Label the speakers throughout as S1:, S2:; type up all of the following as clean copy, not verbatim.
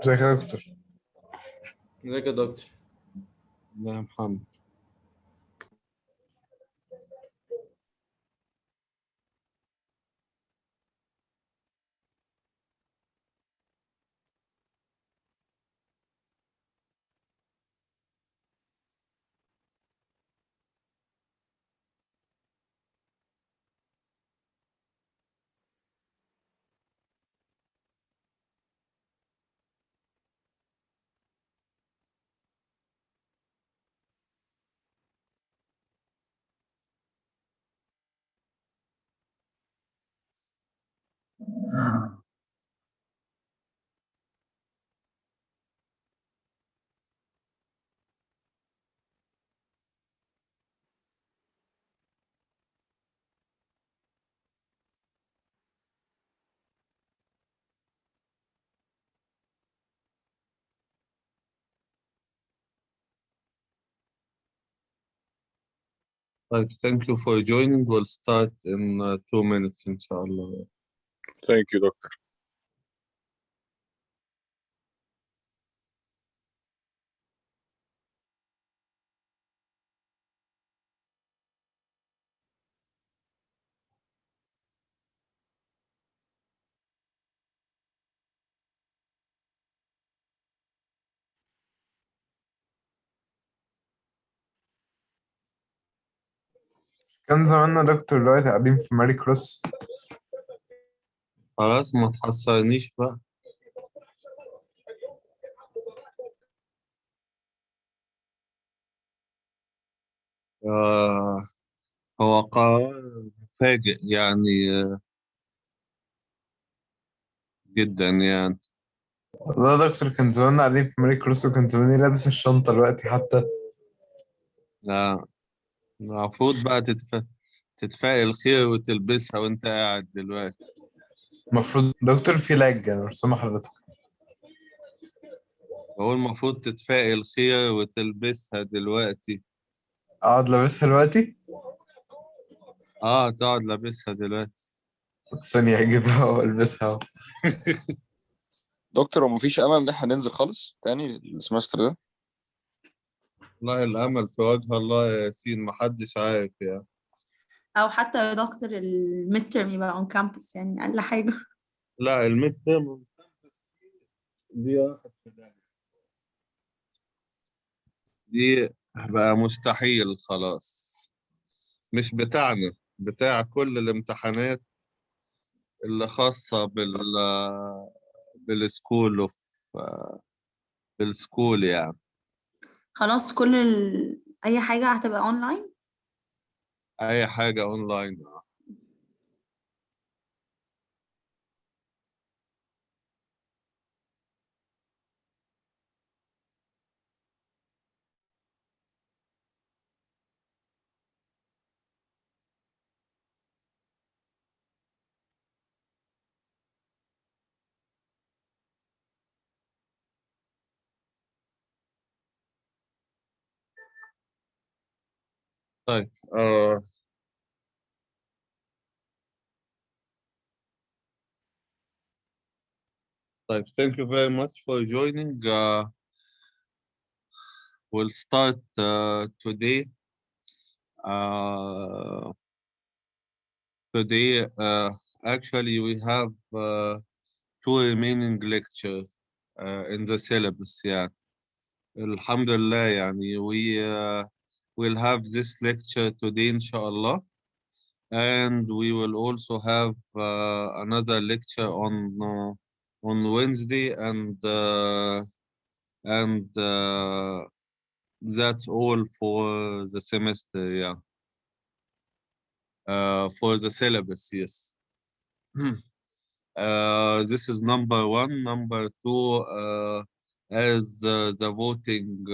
S1: ازيك يا دكتور؟
S2: ازيك يا دكتور؟
S3: لا يا محمد. Like, thank you for joining. We'll start in 2 minutes, inshallah.
S4: Thank you, doctor.
S1: كان زماننا دكتور دلوقتي قاعدين في ماري كروس.
S3: خلاص ما تحصرنيش بقى. هو قرار مفاجئ يعني، جدا يعني.
S1: والله يا دكتور كان زماننا قاعدين في ماري كروس وكان زماني لابس الشنطة دلوقتي حتى.
S3: المفروض بقى تتفائل خير وتلبسها وانت قاعد دلوقتي.
S1: المفروض دكتور في لاج، أنا مش سامع حضرتك.
S3: هو المفروض تتفائل خير وتلبسها دلوقتي.
S1: أقعد لابسها دلوقتي؟
S3: تقعد لابسها دلوقتي.
S1: ثانية أجيبها وألبسها أهو.
S4: دكتور، هو مفيش امل ان احنا ننزل خالص تاني السمستر ده؟
S3: والله الأمل في وجه الله يا ياسين، محدش عارف يعني.
S5: او حتى يا دكتور الميد ترم يبقى اون كامبس، يعني اقل حاجه.
S3: لا، الميد تيرم دي راحت في داهية. دي بقى مستحيل خلاص، مش بتاعنا، بتاع كل الامتحانات اللي خاصة بالسكول بالسكول يعني.
S5: خلاص اي حاجه هتبقى اونلاين.
S3: أي حاجة أونلاين. طيب طيب, thank you very much for joining. We'll start today. Today, actually, we have two remaining lectures in the syllabus. Yeah, Alhamdulillah, yani we will have this lecture today, inshallah, and we will also have another lecture on Wednesday, and that's all for the semester. Yeah, for the syllabus. Yes. This is number one. Number two, as the voting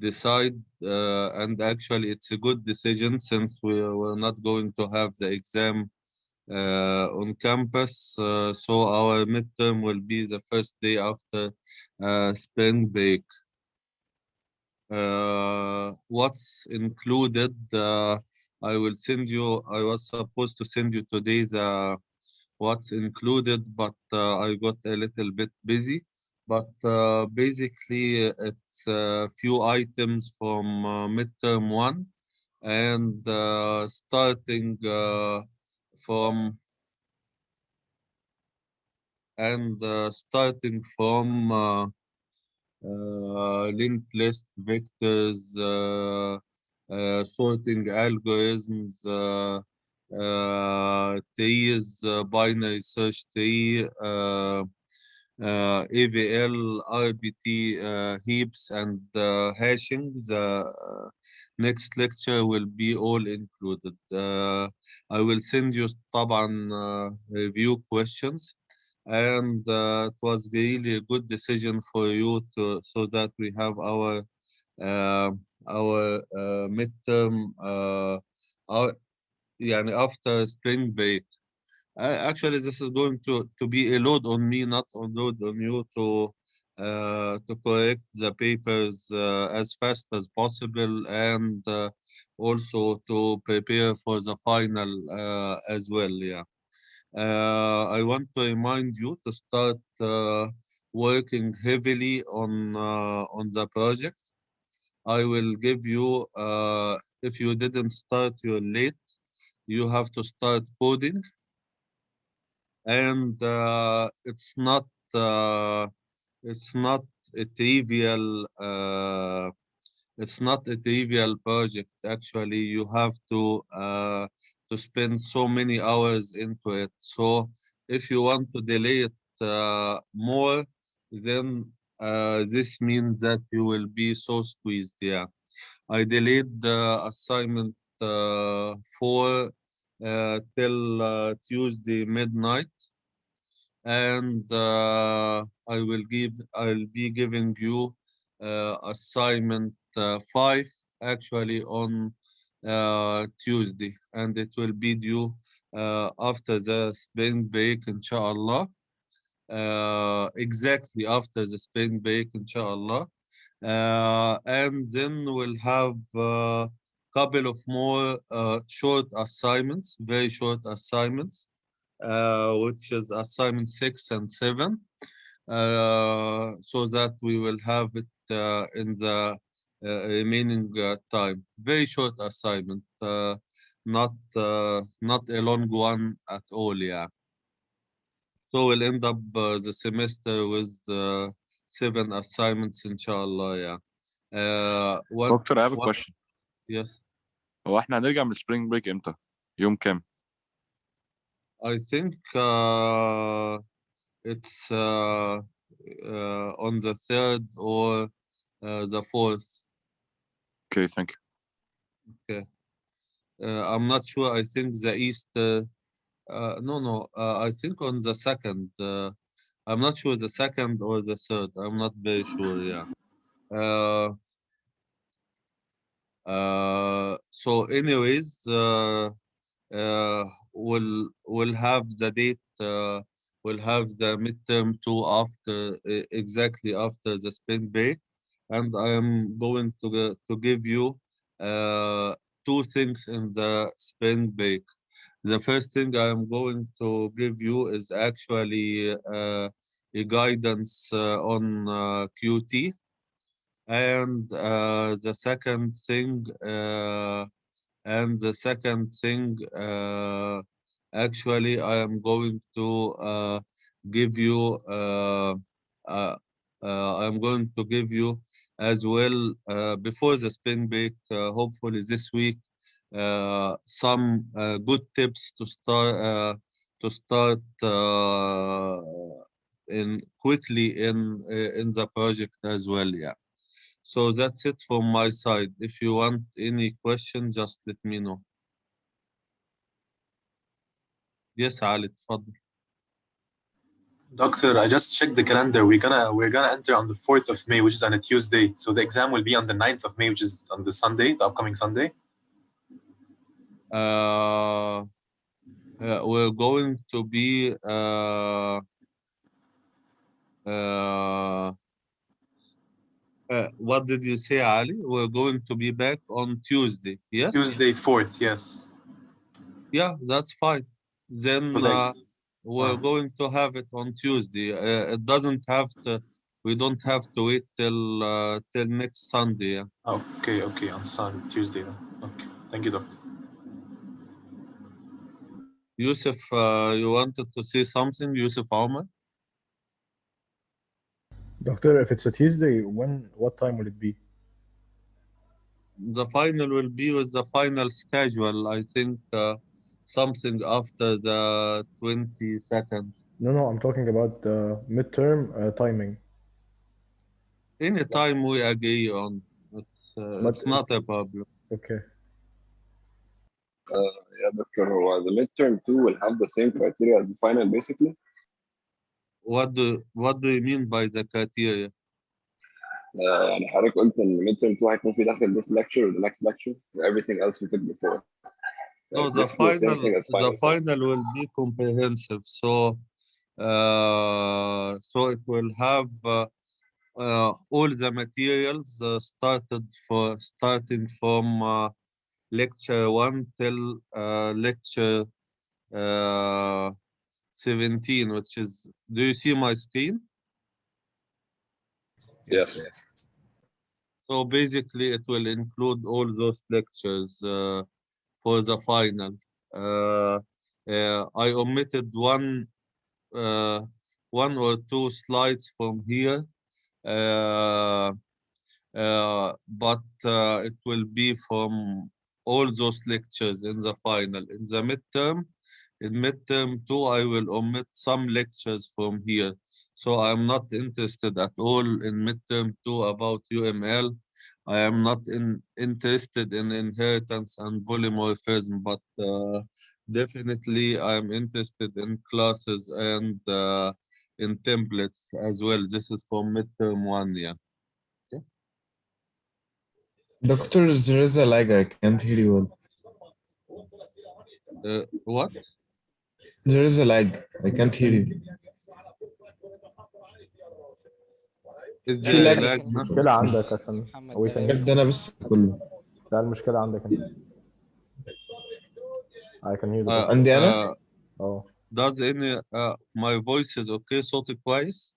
S3: decide, and actually it's a good decision since we're not going to have the exam on campus. So our midterm will be the first day after spring break. What's included? I will send you. I was supposed to send you today the what's included, but I got a little bit busy. but basically it's a few items from midterm 1 and starting from linked list vectors, sorting algorithms, trees, binary search tree, AVL, RBT, heaps, and hashing. The next lecture will be all included. I will send you طبعا review questions, and it was really a good decision for you to so that we have our midterm يعني after spring break. Actually, this is going to be a load on me, not a load on you to correct the papers as fast as possible and also to prepare for the final as well. Yeah. I want to remind you to start working heavily on the project. I will give you, if you didn't start, you're late. You have to start coding, and it's not a trivial project. Actually, you have to spend so many hours into it. So if you want to delay it more, then this means that you will be so squeezed. Yeah, I delayed the assignment 4 till Tuesday midnight, and I'll be giving you assignment 5 actually on Tuesday, and it will be due after the spring break, inshallah. Exactly after the spring break, inshallah. And then we'll have a couple of more short assignments, very short assignments, which is assignment 6 and 7, so that we will have it in the remaining time. Very short assignment, not a long one at all. Yeah. So we'll end up the semester with 7 assignments, inshallah. Yeah.
S4: دكتور I have a
S3: what?
S4: question.
S3: Yes.
S4: هو احنا هنرجع من السبرينج بريك امتى؟ يوم كام؟
S3: I think it's on the 3rd or the 4th.
S4: Okay, thank you.
S3: Okay. I'm not sure. I think the Easter. No. I think on the 2nd. I'm not sure the 2nd or the 3rd. I'm not very sure. Yeah. So, anyways, we'll have the date. We'll have the midterm 2 after exactly after the spring break, and I am going to give you 2 things in the spring break. The first thing I am going to give you is actually a guidance on Qt, and the second thing. Actually, I am going to give you. I'm going to give you as well before the spring break. Hopefully this week, some good tips to start in quickly in the project as well. Yeah. So that's it from my side. If you want any question, just let me know. Yes, Ali, تفضل.
S6: Doctor, I just checked the calendar. We're gonna enter on the 4th of May, which is on a Tuesday. So the exam will be on the 9th of May, which is on the Sunday, the upcoming Sunday.
S3: We're going to be what did you say, Ali? We're going to be back on Tuesday. Yes.
S6: Tuesday 4th, yes.
S3: Yeah, that's fine. Then we're going to have it on Tuesday. It doesn't have we don't have to wait till next Sunday. Yeah.
S6: Okay, on Tuesday then. Okay, thank you, doctor.
S3: Yusuf, you wanted to say something, Yusuf Omar?
S7: Doctor, if it's a Tuesday, what time will it be?
S3: The final will be with the final schedule. I think something after the 22nd.
S7: No, I'm talking about midterm timing.
S3: Any time we agree on, it's not a problem.
S7: Okay.
S8: Yeah, Doctor, هو the midterm 2 will have the same criteria as the final basically.
S3: What do you mean by the criteria?
S8: يعني حضرتك قلت ان midterm 2 هيكون في داخل this lecture or the next lecture or everything else we took before.
S3: No,
S8: It's
S3: the
S8: basically the same thing as
S3: the
S8: final.
S3: final will be comprehensive. So it will have all the materials starting from lecture 1 till lecture 17, which is, do you see my screen?
S8: Yes.
S3: So basically it will include all those lectures for the final. I omitted one or two slides from here, but it will be from all those lectures in the final. In the midterm 2, I will omit some lectures from here. So I'm not interested at all in midterm 2 about UML. I am not interested in inheritance and polymorphism, but definitely I'm interested in classes and in templates as well. This is for midterm 1, yeah.
S1: Doctor, there is a lag. I can't hear you well.
S3: What?
S1: There is a lag. I can't hear you.
S3: Is
S1: في
S3: there
S1: lag.
S3: lag? Huh?
S7: المشكلة عندك عشان
S9: محمد ده
S1: ده أنا بس كله.
S7: لا المشكلة عندك انت. I can hear you.
S1: عندي أنا.
S3: Does any my voice is okay? صوتي كويس?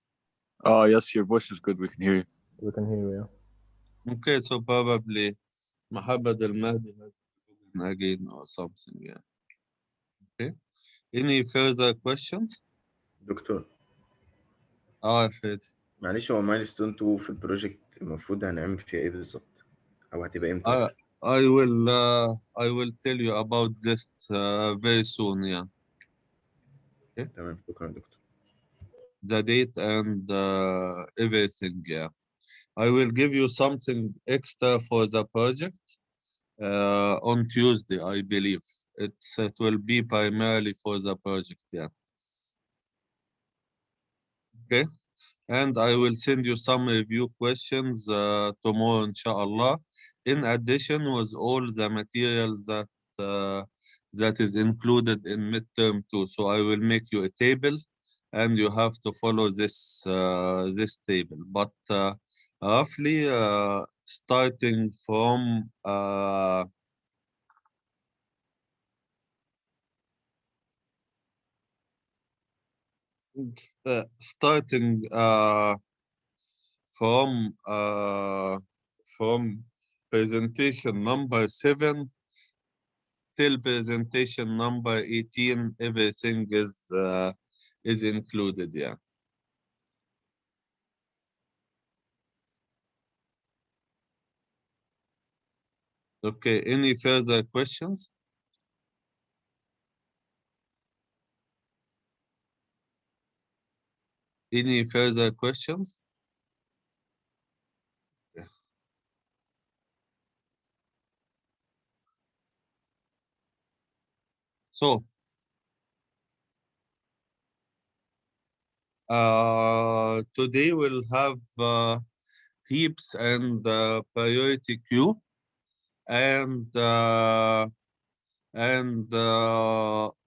S4: Oh, yes, your voice is good. We can hear you.
S7: We can hear you. Yeah.
S3: Okay, so probably Mohammed Al Mahdi has again or something. Yeah. Okay. Any further questions?
S10: دكتور
S3: يا فادي.
S10: معلش، هو مايلستون 2 في البروجكت المفروض هنعمل فيها ايه بالظبط؟ او هتبقى امتى؟
S3: I will tell you about this very soon. Yeah. Okay.
S10: تمام، شكرا دكتور.
S3: The date and everything. Yeah. I will give you something extra for the project on Tuesday, I believe. It will be primarily for the project. Yeah. Okay. And I will send you some review questions tomorrow, inshallah. In addition, with all the materials that is included in midterm 2. So I will make you a table, and you have to follow this table. But roughly, starting from from presentation number 7 till presentation number 18, everything is included. Yeah. Okay. Any further questions? Any further questions? Yeah. So, today we'll have heaps and priority queue, and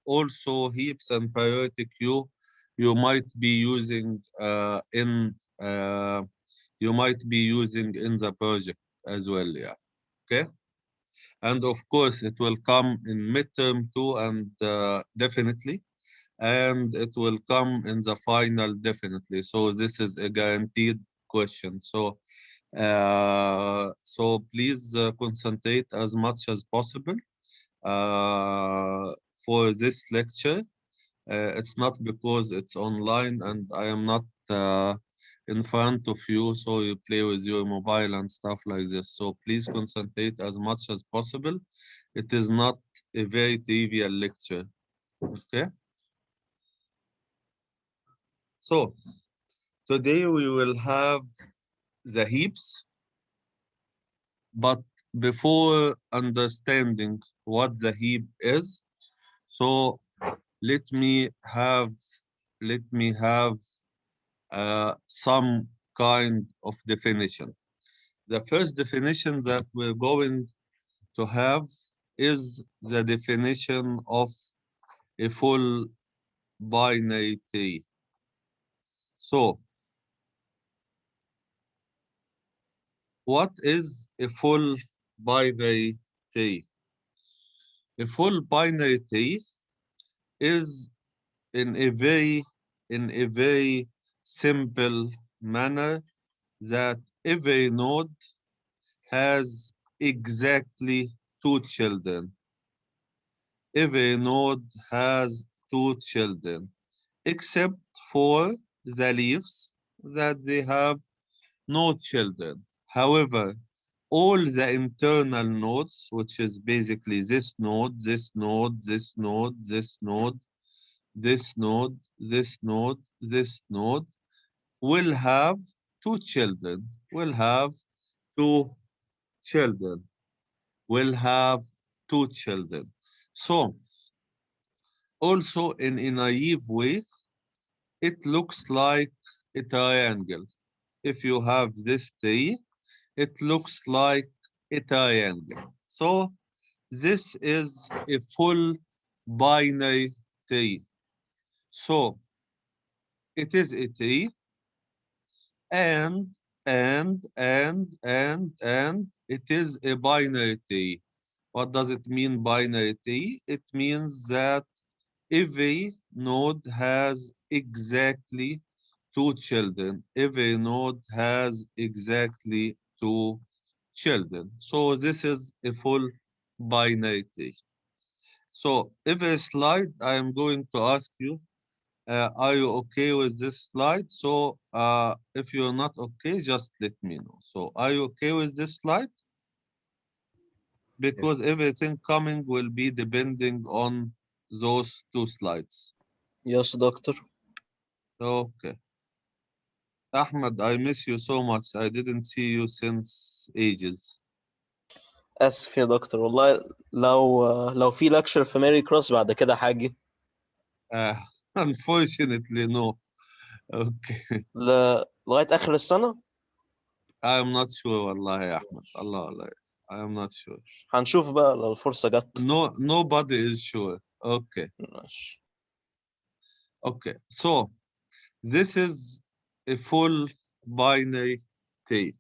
S3: also heaps and priority queue you might be using in the project as well. Yeah. Okay. And of course it will come in midterm 2, and definitely and it will come in the final definitely. So this is a guaranteed question. So please concentrate as much as possible for this lecture. It's not because it's online and I am not in front of you, so you play with your mobile and stuff like this. So please concentrate as much as possible. It is not a very trivial lecture. Okay. So today we will have the heaps, but before understanding what the heap is, so let me have some kind of definition. The first definition that we're going to have is the definition of a full binary tree. So what is a full binary tree? A full binary tree is in a very simple manner that every node has exactly 2 children. Every node has 2 children, except for the leaves that they have no children. However, all the internal nodes, which is basically this node, this node, this node, this node, this node, this node, this node, will have 2 children, will have 2 children, will have 2 children. So, also in a naive way, it looks like a triangle. If you have this tree, it looks like a triangle. So, this is a full binary tree. So, it is a tree and it is a binary tree. What does it mean, binary tree? It means that every node has exactly 2 children. Every node has exactly 2 children. So this is a full binary tree. So every slide I am going to ask you, are you okay with this slide? So if you're not okay, just let me know. So are you okay with this slide? Because everything coming will be depending on those 2 slides.
S9: Yes, doctor.
S3: Okay. Ahmed, I miss you so much. I didn't see you since ages.
S9: آسف يا دكتور والله لو في lecture في ماري كروس بعد كده هاجي.
S3: Unfortunately, no. Okay.
S9: لغاية آخر السنة؟
S3: I am not sure والله يا أحمد. Allah. I am not sure.
S9: هنشوف بقى لو الفرصة جت.
S3: Nobody is sure. Okay.
S9: ماشي.
S3: Okay. So this is a full binary tree.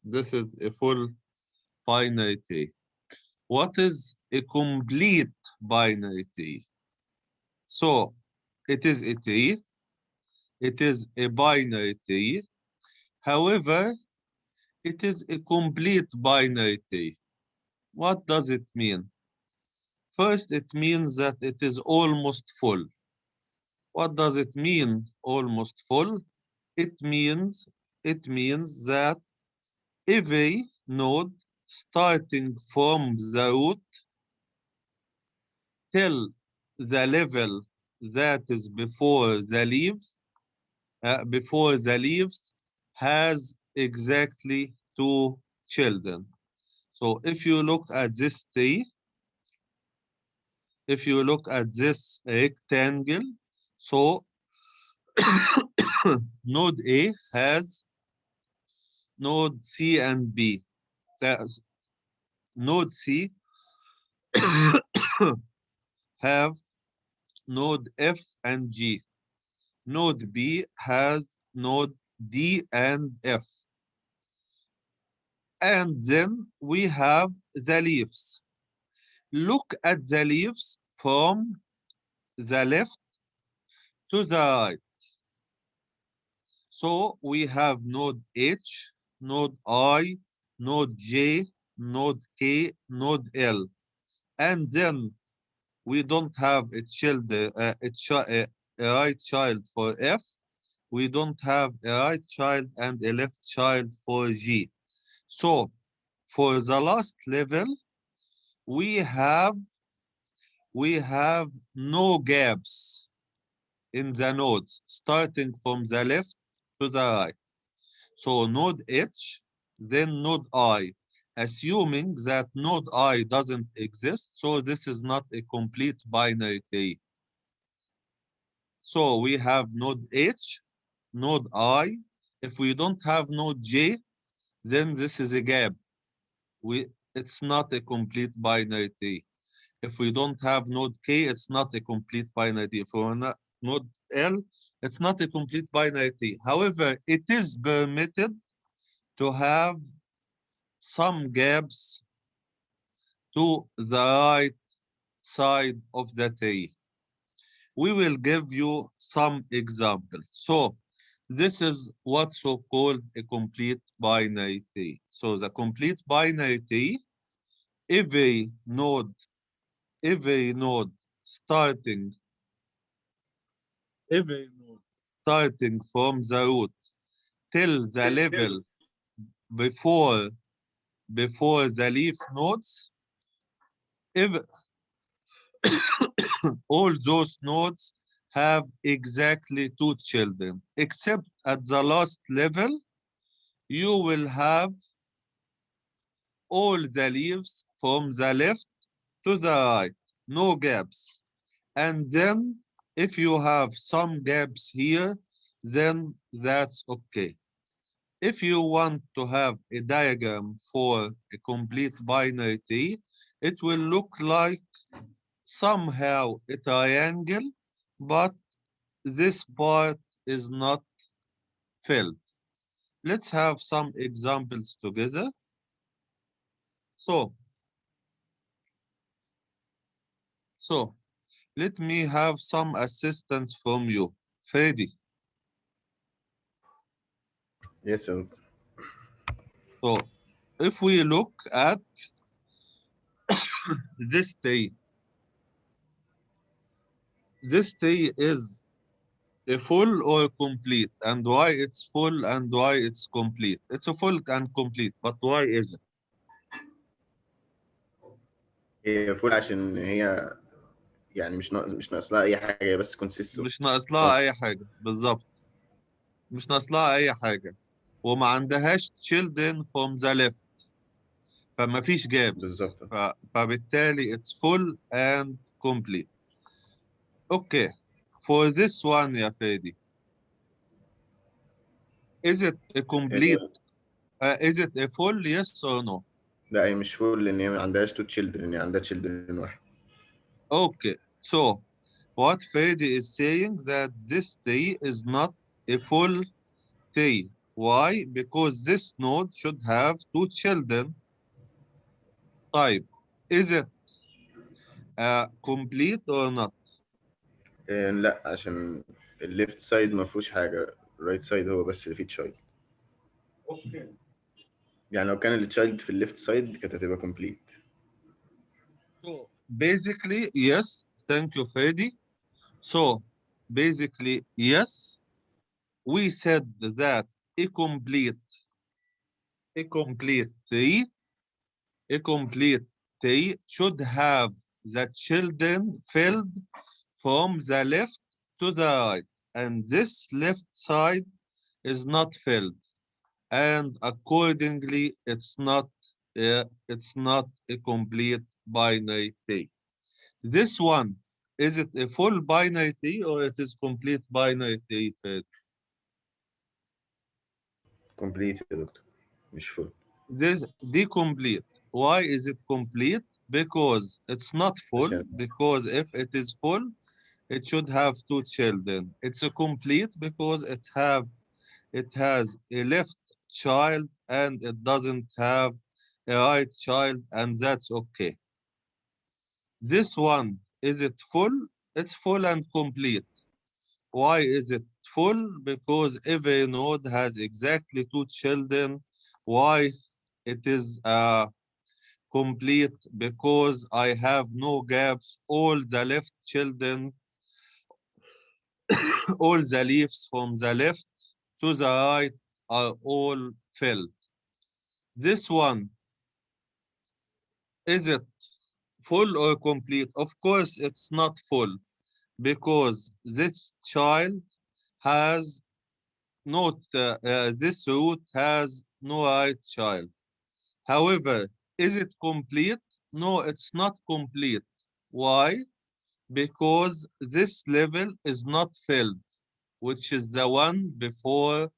S3: This is a full binary tree. What is a complete binary tree? So it is a tree. It is a binary tree. However, it is a complete binary tree. What does it mean? First, it means that it is almost full. What does it mean, almost full? It means that every node starting from the root till the level that is before the leaves has exactly 2 children. So if you look at this tree, if you look at this rectangle, so node A has node C and B. Node C have node F and G. Node B has node D and F. And then we have the leaves. Look at the leaves from the left to the right. So we have node H, node I, node J, node K, node L. And then we don't have a right child for F. We don't have a right child and a left child for G. So for the last level, we have no gaps in the nodes starting from the left to the right. So node H, then node I, assuming that node I doesn't exist, so this is not a complete binary tree. So we have node H, node I. If we don't have node J, then this is a gap. It's not a complete binary tree. If we don't have node K, it's not a complete binary tree. For node L, it's not a complete binary tree. However, it is permitted to have some gaps to the right side of the tree. We will give you some examples. So this is what's so-called a complete binary tree. So the complete binary tree, every node starting from the root till the level before the leaf nodes, if all those nodes have exactly 2 children, except at the last level, you will have all the leaves from the left to the right, no gaps. And then if you have some gaps here, then that's okay. If you want to have a diagram for a complete binary tree, it will look like somehow a triangle, but this part is not filled. Let's have some examples together. So let me have some assistance from you. Freddy.
S10: Yes, sir.
S3: So if we look at this tree is a full or complete, and why it's full and why it's complete? It's a full and complete, but why is it?
S10: هي فول عشان هي يعني مش ناقص لها اي حاجه، هي بس كونسيست
S3: مش ناقص لها اي حاجه، بالظبط، مش ناقص لها اي حاجه، وما عندهاش children from the left، فما فيش gaps،
S10: بالظبط.
S3: فبالتالي it's full and complete. Okay, for this one يا فادي, is it a complete is it a full, yes or no?
S10: لا هي مش فول لان هي ما عندهاش تو تشيلدرن، هي عندها تشيلدرن واحد.
S3: Okay, so what Freddy is saying that this tree is not a full tree. Why? Because this node should have 2 children. Type. Is it complete or not?
S10: لا عشان الليفت سايد ما فيهوش حاجه، الرايت سايد هو بس اللي فيه تشايلد.
S3: Okay.
S10: يعني لو كان التشايلد في الليفت سايد كانت هتبقى كومبليت.
S3: So basically, yes. Thank you, Freddy. So basically, yes. We said that a complete tree should have the children filled from the left to the right, and this left side is not filled, and accordingly it's not a complete binary tree. This one, is it a full binary tree or it is complete binary tree?
S10: كومبليت يا دكتور مش فول.
S3: The complete. Why is it complete? Because it's not full. Because if it is full, it should have 2 children. It's a complete because it has a left child and it doesn't have a right child, and that's okay. This one, is it full? It's full and complete. Why is it full? Because every node has exactly 2 children. Why it is complete? Because I have no gaps. All the left children, all the leaves from the left to the right are all filled. This one, is it full or complete? Of course, it's not full because this child has not, this root has no right child. However, is it complete? No, it's not complete. Why? Because this level is not filled, which is the one before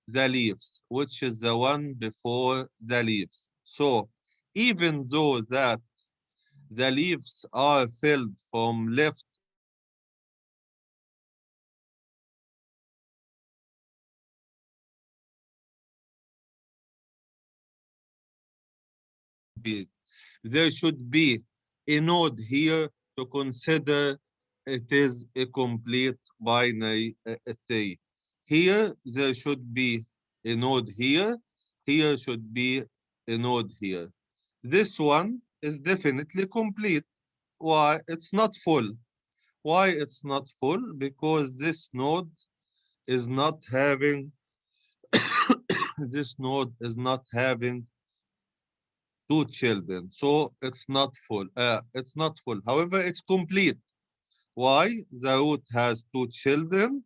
S3: the leaves, which is the one before the leaves. So even though that the leaves are filled from left big, there should be a node here to consider it is a complete binary tree. Here, there should be a node here. Here should be a node here. This one is definitely complete. Why? It's not full. Why it's not full? Because this node is not having this node is not having 2 children, so it's not full. It's not full. However, it's complete. Why? The root has 2 children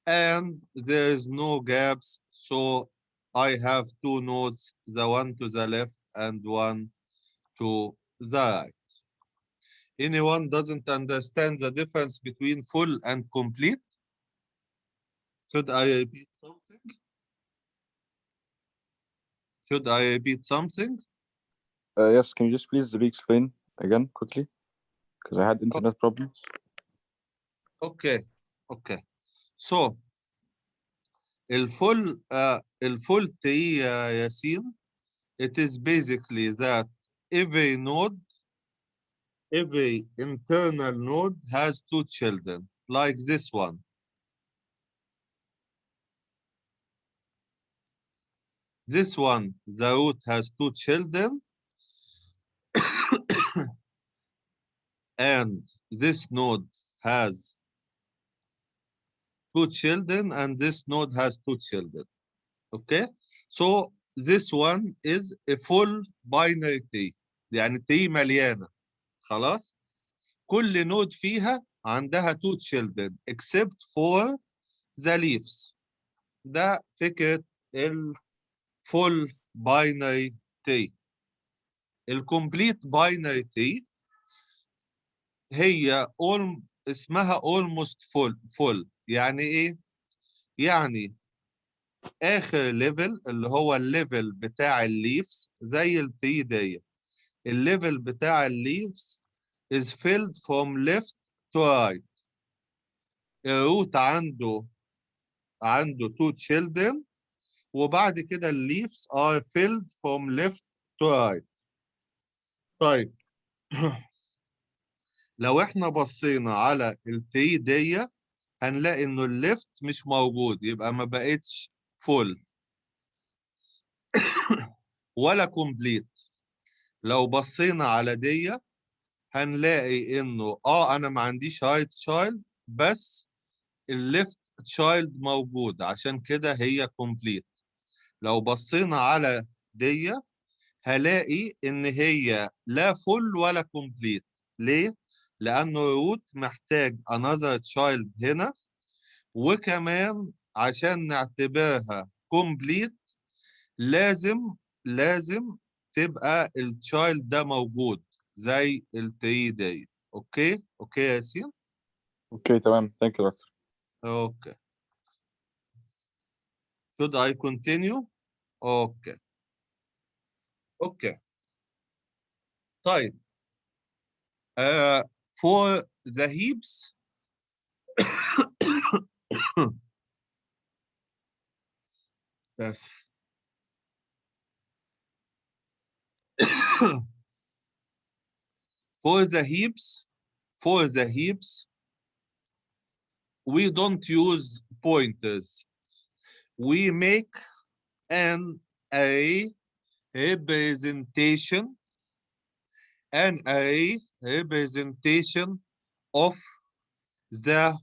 S3: and there is no gaps, so I have 2 nodes, the one to the left and one to the right. Anyone doesn't understand the difference between full and complete? Should I repeat something? Should I repeat something?
S4: Yes, can you just please re-explain again quickly? Because I had internet problems.
S3: Okay, okay. So الفول tree يا ياسين, it is basically that every node, every internal node has 2 children, like this one. This one, the root has 2 children, and this node has 2 children, and this node has 2 children. Okay? So this one is a full binary tree. يعني tree مليانة. خلاص؟ كل نود فيها عندها 2 children except for the leaves. ده فكرة الفول باينري تري. الكومبليت باينري تري هي اسمها almost full. يعني ايه؟ يعني اخر ليفل اللي هو الليفل بتاع الليفز زي التري دي. الليفل بتاع الليفز is filled from left to right. الروت عنده 2 children وبعد كده الليفز are filled from left to right. طيب لو احنا بصينا على التري دي هنلاقي انه الليفت مش موجود، يبقى ما بقتش فول ولا كومبليت. لو بصينا على دي هنلاقي انه انا ما عنديش رايت تشايلد بس الليفت تشايلد موجود، عشان كده هي كومبليت. لو بصينا على دي هلاقي ان هي لا فول ولا كومبليت. ليه؟ لانه روت محتاج another child هنا، وكمان عشان نعتبرها كومبليت لازم تبقى التشايلد ده موجود زي التري دي. اوكي يا ياسين؟
S4: اوكي تمام. ثانك يو دكتور.
S3: اوكي. Should I continue? اوكي. طيب for the heaps yes. for the heaps we don't use pointers. We make an array representation, of the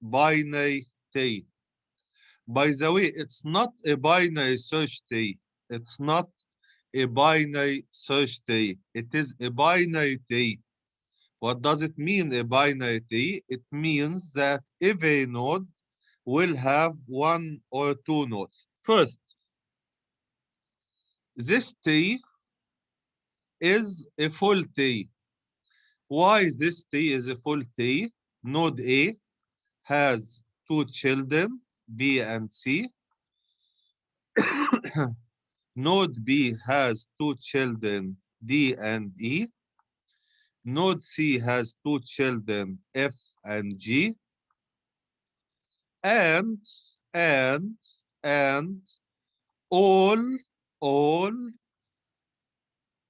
S3: binary tree. By the way, it's not a binary search tree. It's not a binary search tree. It is a binary tree. What does it mean, a binary tree? It means that every node will have one or two nodes. First, this tree is a full tree. Why this tree is a full tree? Node A has two children, B and C. Node B has two children, D and E. Node C has two children, F and G. And all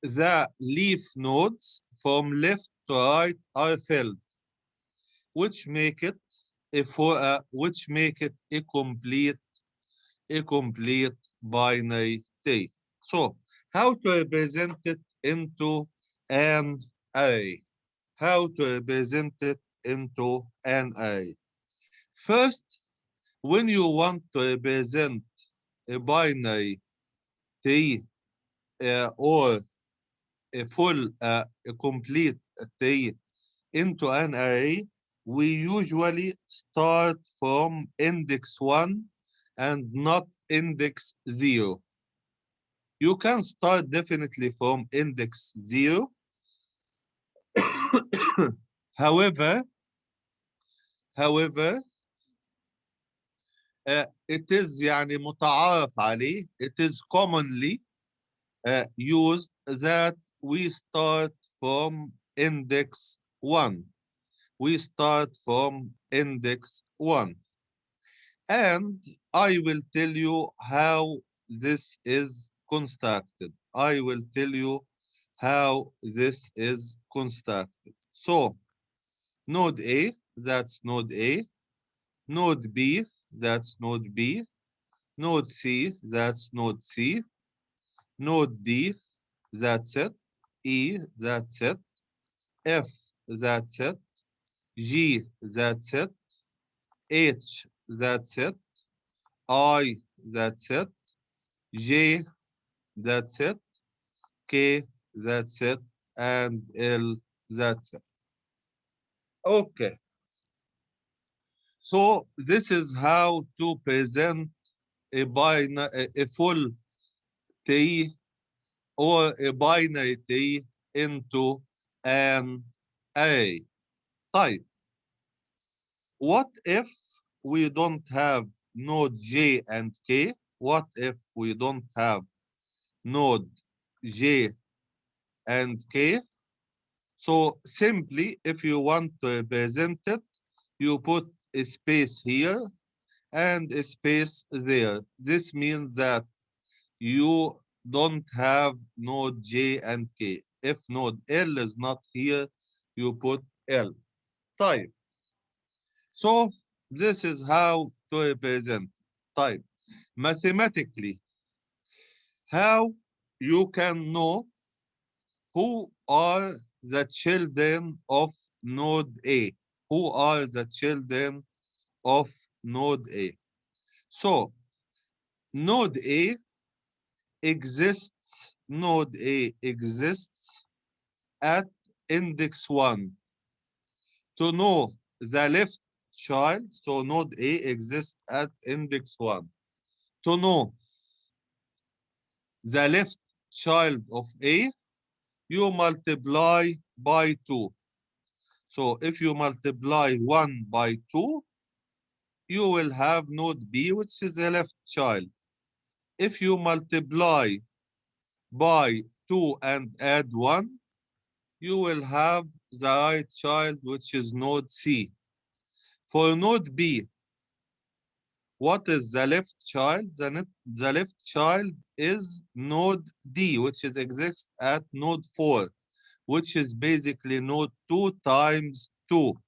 S3: the leaf nodes from left to right are filled, which make it a complete binary tree. So how to represent it into an array? How to represent it into an array? First, when you want to represent a binary tree or a complete tree into an array, we usually start from index 1 and not index 0. You can start definitely from index 0. However, it is يعني متعارف عليه, it is commonly used that we start from index 1. We start from index 1. And I will tell you how this is constructed. I will tell you how this is constructed. So, node A, that's node A. Node B, that's node B. Node C, that's node C. Node D, that's it. E, that's it. F, that's it. G, that's it. H, that's it. I, that's it. J, that's it. K, that's it. And L, that's it. Okay. So this is how to present a full tree or a binary tree into an array. Type. What if we don't have node J and K? What if we don't have node J and K? So simply, if you want to represent it, you put a space here and a space there. This means that you don't have node J and K. If node L is not here, you put L. Type. So this is how to represent type. Mathematically, how you can know who are the children of node A? Who are the children of node A? So node A exists at index 1. To know the left child, so node A exists at index 1. To know the left child of A, you multiply by 2. So if you multiply 1 by 2, you will have node B, which is the left child. If you multiply by 2 and add 1, you will have the right child, which is node C. For node B, what is the left child? The left child is node D, which is exists at node 4, which is basically node 2 times 2.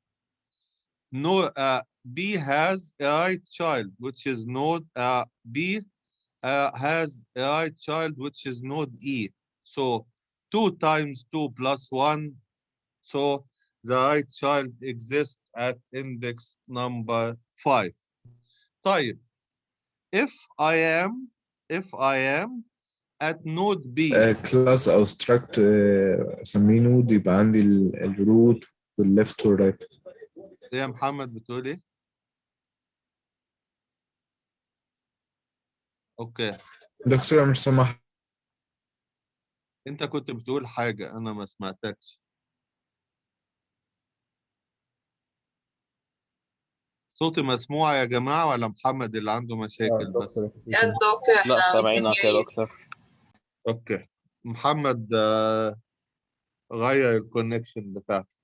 S3: B has a right child, which is node B has a right child, which is node E. So 2 times 2 plus 1. So the right child exists at index number 5. طيب, if I am at node B.
S1: كلاس او struct اسميه نود يبقى عندي الروت والليفت والرايت.
S3: يا محمد بتقول ايه؟ اوكي
S1: دكتور مش سامح.
S3: انت كنت بتقول حاجة انا ما سمعتكش. صوتي مسموع يا جماعة ولا محمد اللي عنده مشاكل بس؟
S9: Yes, doctor. لا سامعينك يا دكتور.
S3: اوكي محمد غير الكونكشن بتاعتك.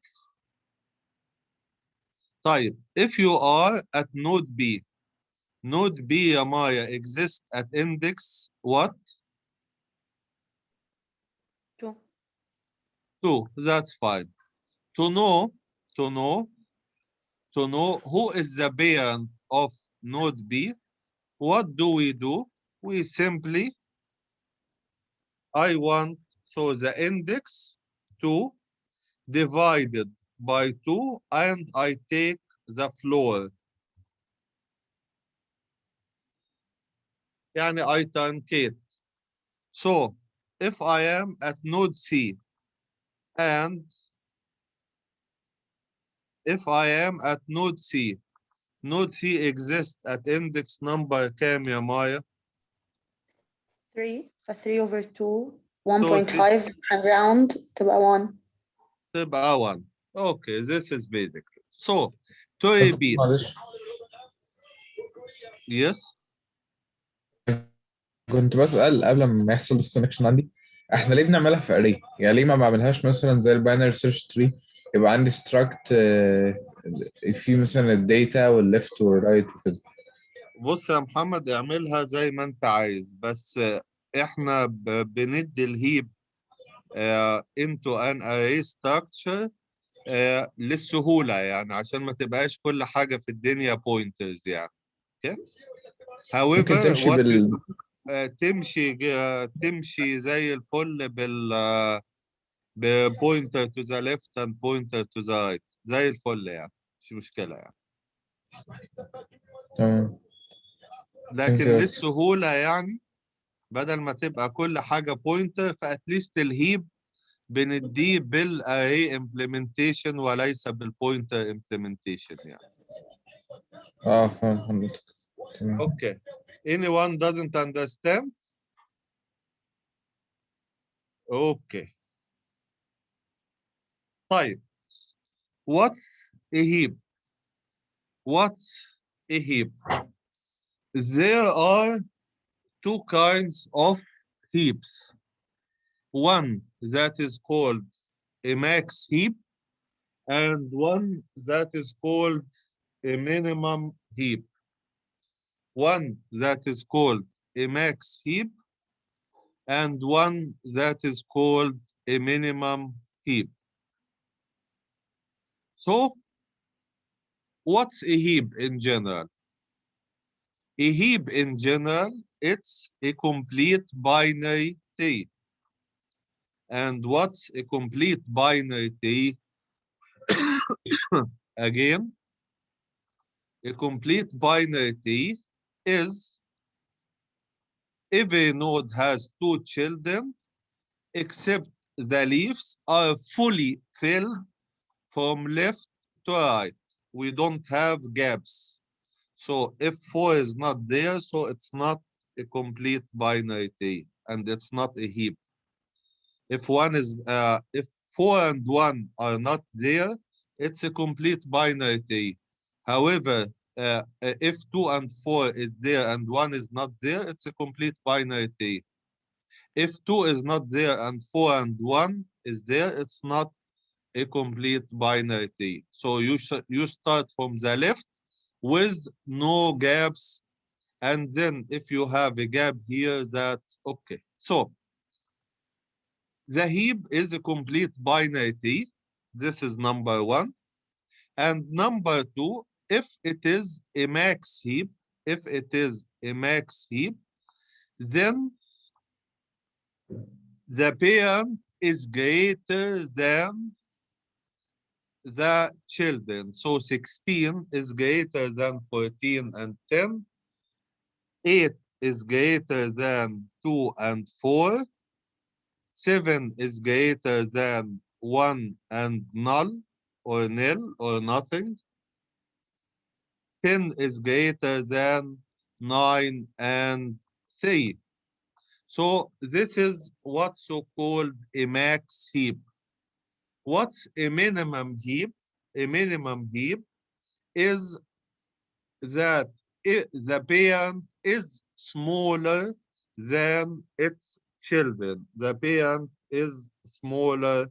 S3: طيب if you are at node B, node B يا مايا exists at index what?
S5: 2.
S3: 2. That's fine. To know who is the parent of node B, what do? We simply, I want, so the index 2 divided by 2 and I take the floor. يعني I truncate. So if I am at node C and if I am at node C, node C exists at index number كام يا مايا؟
S5: 3 ف 3 over 2 1.5 round تبقى 1.
S3: تبقى 1. Okay, this is basic. So to repeat. Yes.
S1: كنت بسأل قبل ما يحصل disconnection عندي، احنا ليه بنعملها في array؟ يعني ليه ما بعملهاش مثلا زي الباينري سيرش تري يبقى عندي struct في مثلا الداتا والليفت والرايت وكده؟
S3: بص يا محمد اعملها زي ما انت عايز، بس احنا بندي الهيب into an array structure للسهولة، يعني عشان ما تبقاش كل حاجة في الدنيا pointers يعني. Okay. However,
S1: ممكن تمشي
S3: تمشي زي الفل pointer to the left and pointer to the right زي الفل يعني، مش مشكلة يعني.
S1: تمام.
S3: لكن للسهولة يعني بدل ما تبقى كل حاجة pointer فأتليست الهيب بنديه بالarray implementation وليس بالpointer implementation يعني.
S1: فاهم.
S3: Okay. Anyone doesn't understand? Okay. طيب. What's a heap? What's a heap? There are two kinds of heaps. One that is called a max heap and one that is called a minimum heap. One that is called a max heap and one that is called a minimum heap. So, what's a heap in general? A heap in general, it's a complete binary tree. And what's a complete binary tree? Again, a complete binary tree is every node has 2 children except the leaves are fully filled from left to right. We don't have gaps. So if 4 is not there, so it's not a complete binary tree and it's not a heap. If 4 and 1 are not there, it's a complete binary tree. However, if 2 and 4 is there and 1 is not there, it's a complete binary tree. If 2 is not there and 4 and 1 is there, it's not a complete binary tree. So you start from the left with no gaps, and then if you have a gap here, that's okay. So the heap is a complete binary tree. This is number 1. And number 2, if it is a max heap, then the parent is greater than the children. So 16 is greater than 14 and 10. 8 is greater than 2 and 4. 7 is greater than 1 and null or nil or nothing. 10 is greater than 9 and 3. So this is what's so-called a max heap. What's a minimum heap? A minimum heap is that the parent is smaller than its children. The parent is smaller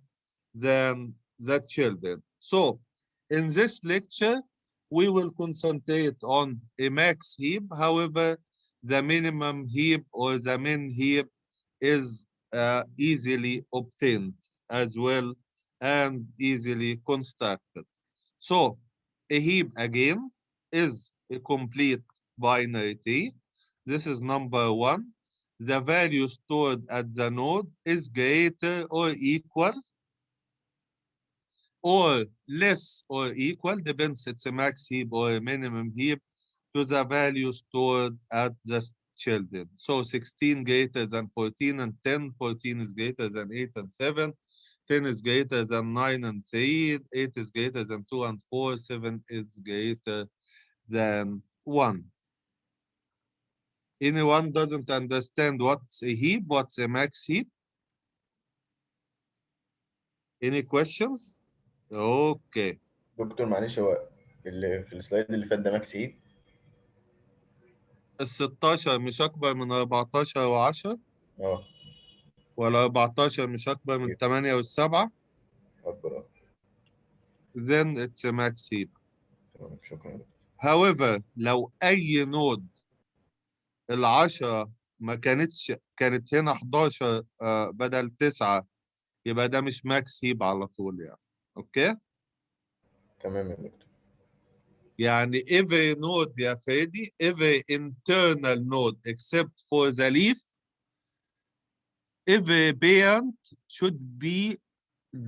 S3: than the children. So in this lecture, we will concentrate on a max heap. However, the minimum heap or the min heap is easily obtained as well and easily constructed. So a heap again is a complete binary tree. This is number one. The value stored at the node is greater or equal or less or equal, depends it's a max heap or a minimum heap, to the value stored at the children. So 16 greater than 14 and 10, 14 is greater than 8 and 7, 10 is greater than 9 and 3, 8 is greater than 2 and 4, 7 is greater than 1. Anyone doesn't understand what's a heap, what's a max heap? Any questions? Okay.
S10: دكتور معلش، هو اللي في السلايد اللي فات ده ماكس هيب؟
S3: ال 16 مش أكبر من 14 و10
S10: اه
S3: ولا 14 مش أكبر من 8 والسبعة؟
S10: اكبر.
S3: then it's a max heap.
S10: تمام، شكرا.
S3: however لو أي نود ال10 ما كانت هنا 11 بدل 9 يبقى ده مش ماكس هيب على طول يعني. اوكي؟
S10: تمام يا دكتور.
S3: يعني every node يا فادي, every internal node except for the leaf, every parent should be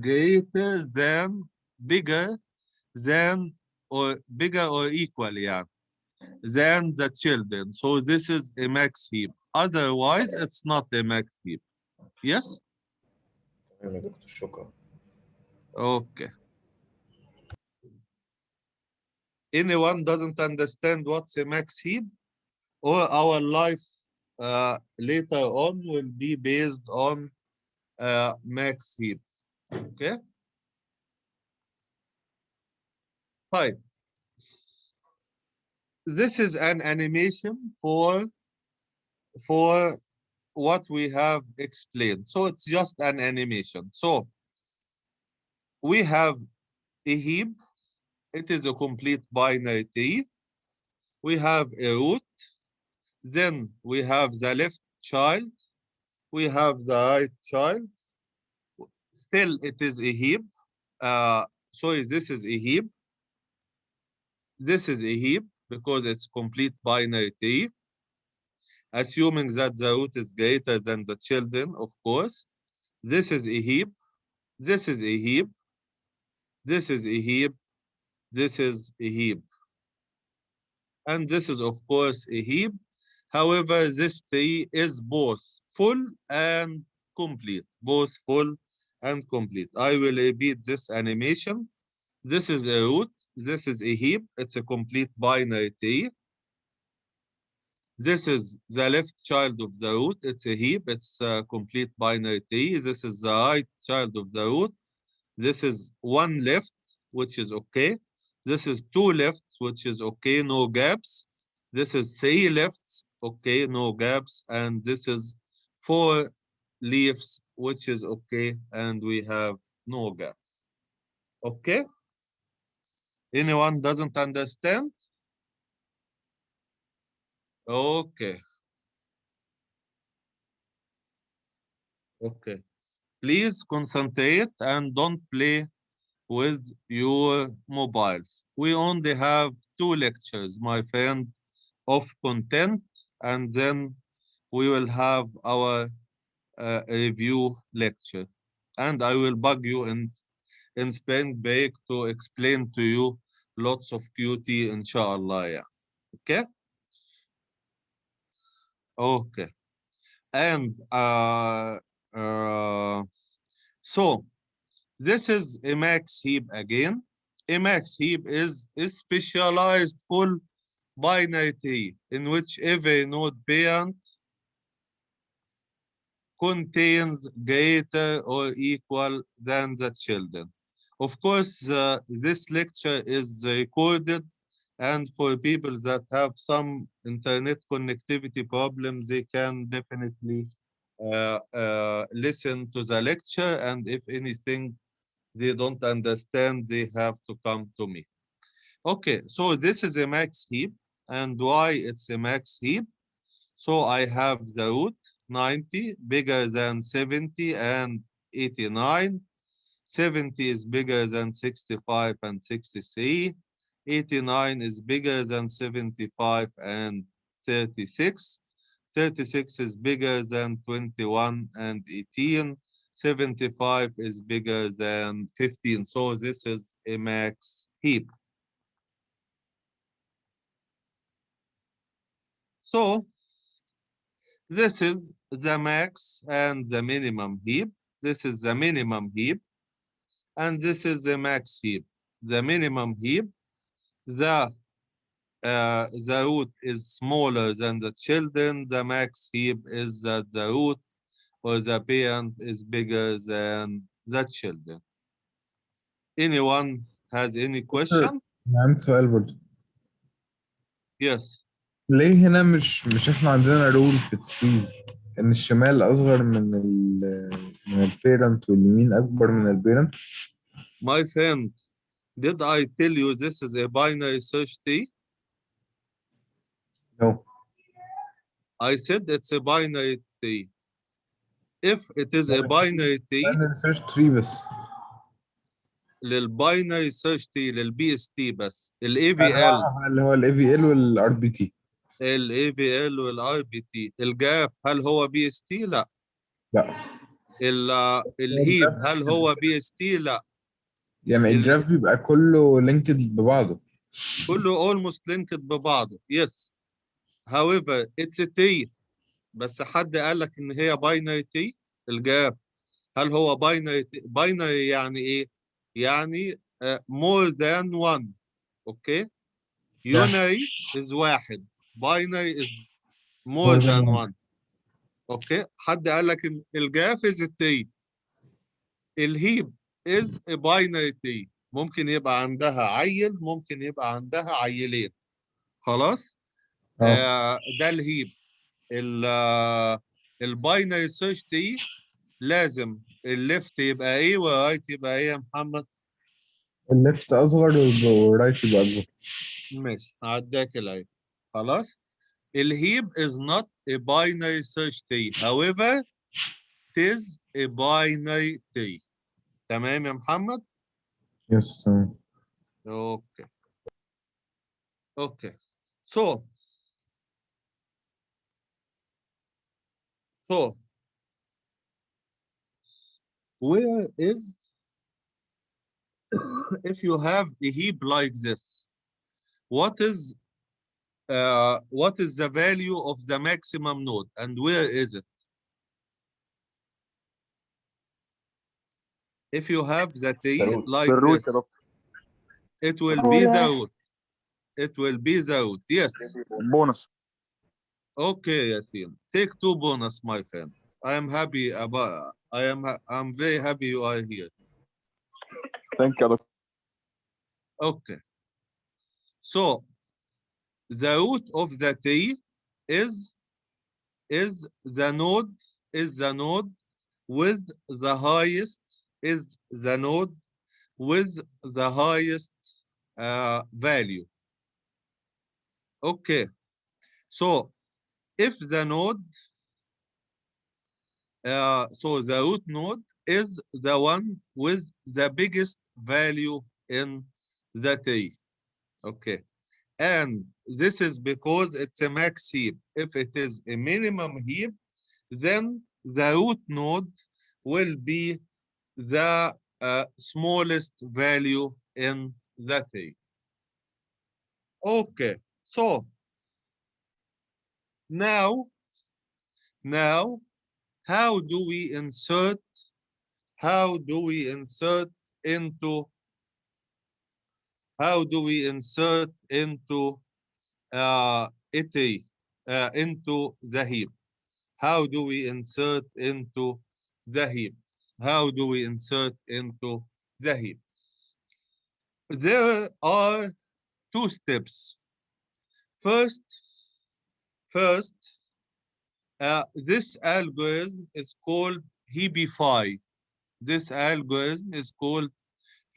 S3: greater than, bigger than or equal يعني than the children. So this is a max heap. Otherwise, it's not a max heap. Yes?
S10: تمام يا دكتور، شكرا.
S3: Okay. Anyone doesn't understand what's a max heap, or our life later on will be based on max heap. Okay? Fine. This is an animation for what we have explained. So it's just an animation. So we have a heap. It is a complete binary tree. We have a root. Then we have the left child. We have the right child. Still, it is a heap. Sorry, this is a heap. This is a heap because it's complete binary tree. Assuming that the root is greater than the children, of course. This is a heap. This is a heap. This is a heap. This is a heap. And this is, of course, a heap. However, this tree is both full and complete. Both full and complete. I will repeat this animation. This is a root. This is a heap. It's a complete binary tree. This is the left child of the root. It's a heap. It's a complete binary tree. This is the right child of the root. This is one left, which is okay. This is two lefts, which is okay, no gaps. This is three lefts, okay, no gaps. And this is four leaves, which is okay, and we have no gaps. Okay? Anyone doesn't understand? Okay. Okay. Please concentrate and don't play with your mobiles. We only have 2 lectures, my friend, of content, and then we will have our review lecture. And I will bug you in spring break to explain to you lots of QT, inshallah. Yeah. Okay? Okay. And so this is Emacs heap again. Emacs heap is a specialized full binary tree in which every node parent contains greater or equal than the children. Of course, this lecture is recorded, and for people that have some internet connectivity problems, they can definitely listen to the lecture, and if anything they don't understand, they have to come to me. Okay, so this is Emacs heap, and why it's Emacs heap? So I have the root 90 bigger than 70 and 89. 70 is bigger than 65 and 63. 89 is bigger than 75 and 36. 36 is bigger than 21 and 18. 75 is bigger than 15. So this is Emacs heap. So this is the max and the minimum heap. This is the minimum heap. And this is the max heap. The minimum heap, the root is smaller than the children. The max heap is that the root or the parent is bigger than the children. Anyone has any question?
S1: عندي سؤال برضه.
S3: Yes.
S1: ليه هنا مش احنا عندنا رول في التريز ان الشمال اصغر من البيرنت واليمين اكبر من البيرنت؟
S3: My friend, did I tell you this is a binary search tree?
S1: No.
S3: I said it's a binary tree. If it is a binary tree,
S1: binary search tree بس.
S3: للباينري سيرش تي للبي اس تي بس. الاي في ال
S1: اللي هو الاي في ال والار بي تي.
S3: الاي في ال والار بي تي. الجاف هل هو بي اس تي؟ لا.
S1: لا.
S3: الهيب هل هو بي اس تي؟ لا.
S1: يعني الجراف بيبقى كله لينكد ببعضه.
S3: كله almost linked ببعضه. Yes. However, it's a tree. بس حد قال لك ان هي باينري تي؟ الجاف هل هو باينري؟ باينري يعني ايه؟ يعني more than one. Okay. Unary is واحد. Binary is more than one. Okay. حد قال لك ان الجاف is a tree. الهيب is a binary tree. ممكن يبقى عندها عيل، ممكن يبقى عندها عيلين. خلاص؟ ده الهيب. الباينري سيرش تري لازم الليفت يبقى ايه والرايت يبقى ايه يا محمد؟
S1: الليفت اصغر والرايت يبقى اكبر.
S3: ماشي، هعداك العيب. خلاص؟ الهيب is not a binary search tree. However, it is a binary tree. تمام يا محمد؟
S1: Yes, تمام.
S3: Okay. Okay. So where is if you have a heap like this, what is the value of the maximum node and where is it? If you have the tree like this, it will be the root. It will be the root. Yes.
S4: Bonus.
S3: Okay, Yasin. Take 2 bonus, my friend. I am happy about. I'm very happy you are here.
S4: Thank you.
S3: Okay. So the root of the tree is the node with the highest value. Okay. So if the node so the root node is the one with the biggest value in the tree. Okay. And this is because it's a max heap. If it is a minimum heap, then the root node will be the smallest value in the tree. Okay, so now how do we insert into a tree, into the heap? How do we insert into the heap? How do we insert into the heap? There are two steps. First, this algorithm is called Heapify. This algorithm is called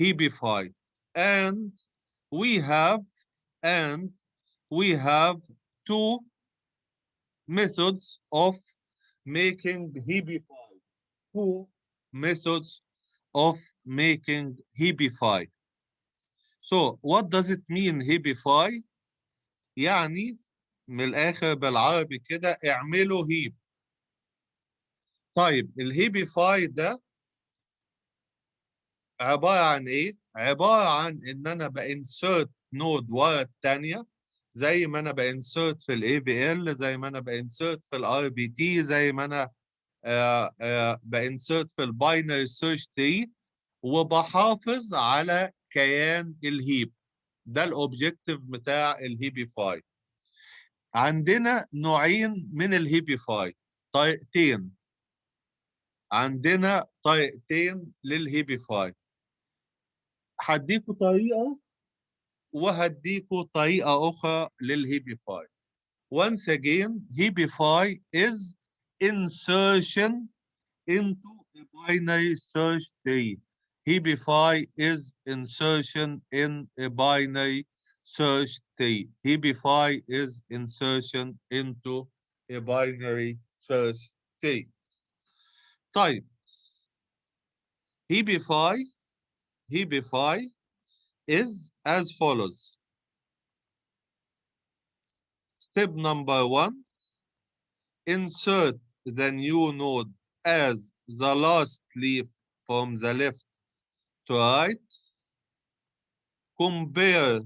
S3: Heapify. And we have two methods of making Heapify. Two methods of making Heapify. So what does it mean Heapify? يعني من الآخر بالعربي كده اعملوا هيب. طيب الهيبيفاي ده عبارة عن إيه؟ عبارة عن إن أنا بإنسرت نود ورا الثانية، زي ما أنا بإنسرت في ال AVL، زي ما أنا بإنسرت في ال RBT، زي ما أنا بإنسرت في الباينري سيرش تري، وبحافظ على كيان الهيب. ده الأوبجيكتيف بتاع الهيبيفاي. عندنا نوعين من الهيبيفاي، طريقتين. عندنا طريقتين للهيبيفاي. هديكوا طريقة وهديكوا طريقة أخرى للهيبيفاي. Once again, Heapify is insertion into a binary search tree. Heapify is insertion in a binary search tree. Heapify is insertion into a binary search tree. طيب Heapify is as follows. Step number 1, insert the new node as the last leaf from the left to right. Compare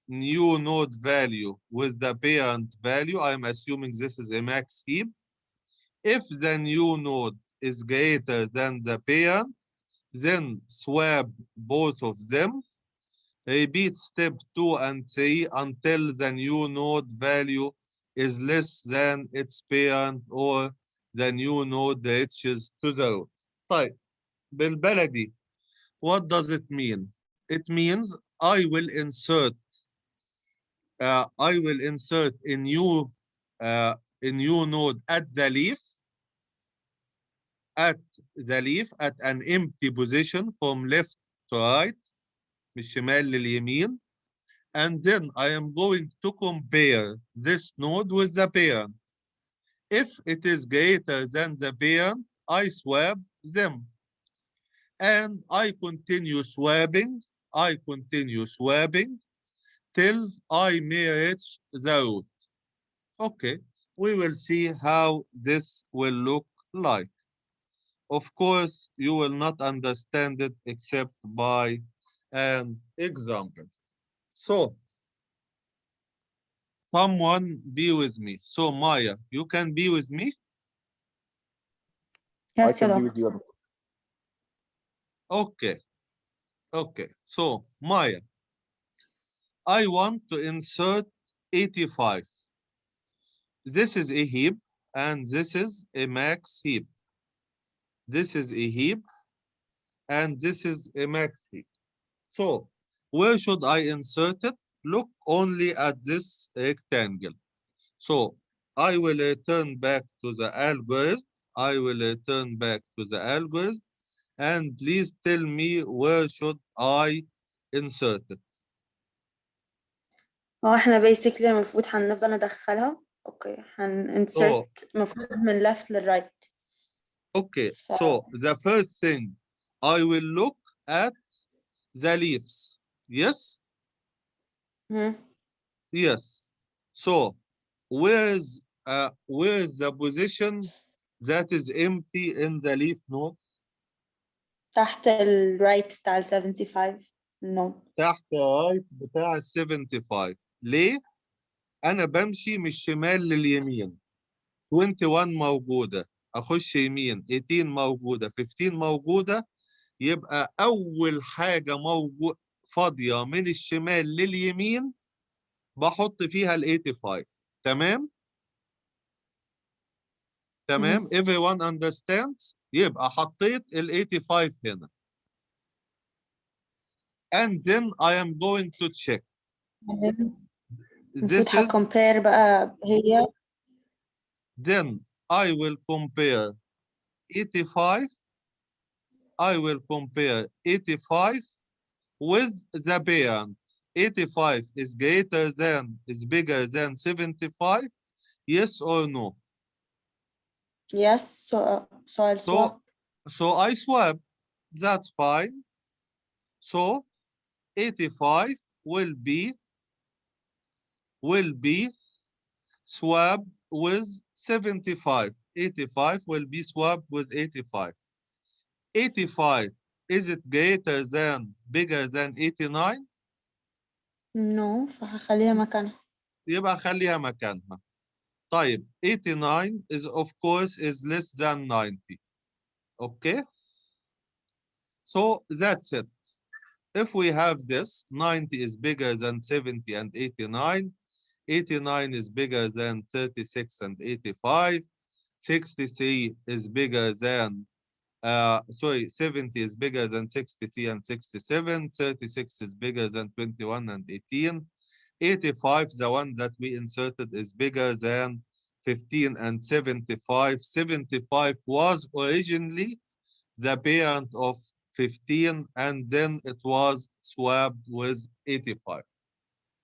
S3: new node value with the parent value. I'm assuming this is a max heap. If the new node is greater than the parent, then swap both of them. Repeat step 2 and 3 until the new node value is less than its parent or the new node reaches to the root. طيب بالبلدي, what does it mean? It means I will insert a new node at the leaf at an empty position from left to right, من الشمال لليمين, and then I am going to compare this node with the parent. If it is greater than the parent, I swap them, and I continue swapping till I may reach the root. Okay, we will see how this will look like. Of course, you will not understand it except by an example. So, someone be with me. So, Maya, you can be with me?
S5: Yes,
S4: I
S5: يا
S4: can be
S5: دكتور.
S4: with you.
S3: Okay. Okay. So, Maya, I want to insert 85. This is a heap, and this is a max heap. This is a heap, and this is a max heap. So, where should I insert it? Look only at this rectangle. So, I will return back to the algorithm. And please tell me where should I insert it.
S5: هو احنا basically المفروض هنفضل ندخلها. اوكي هنinsert المفروض من left للرايت.
S3: Okay, so the first thing I will look at the leaves. Yes?
S5: Mhm.
S3: Yes. So where is the position that is empty in the leaf node?
S5: تحت الرايت بتاع ال 75 no.
S3: تحت رايت بتاع ال 75. ليه؟ أنا بمشي من الشمال لليمين. 21 موجودة، أخش يمين، 18 موجودة، 15 موجودة، يبقى أول حاجة فاضية من الشمال لليمين بحط فيها ال 85. تمام؟ تمام؟ everyone understands؟ يبقى حطيت ال 85 هنا. And then I am going to check.
S5: المفروض
S3: This is
S5: هكمبير بقى هي.
S3: then I will compare 85. I will compare 85 with the parent. 85 is greater than, is bigger than 75. Yes or no?
S5: Yes, so I'll swap.
S3: So I swap. That's fine. So 85 will be swapped with 75. 85 will be swapped with 85. 85, is it greater than, bigger than 89?
S5: No, فهخليها مكانها.
S3: يبقى خليها مكانها. طيب 89 is of course is less than 90. Okay? So that's it. If we have this, 90 is bigger than 70 and 89. 89 is bigger than 36 and 85. 63 is bigger than 70 is bigger than 63 and 67. 36 is bigger than 21 and 18. 85, the one that we inserted, is bigger than 15 and 75. 75 was originally the parent of 15, and then it was swapped with 85.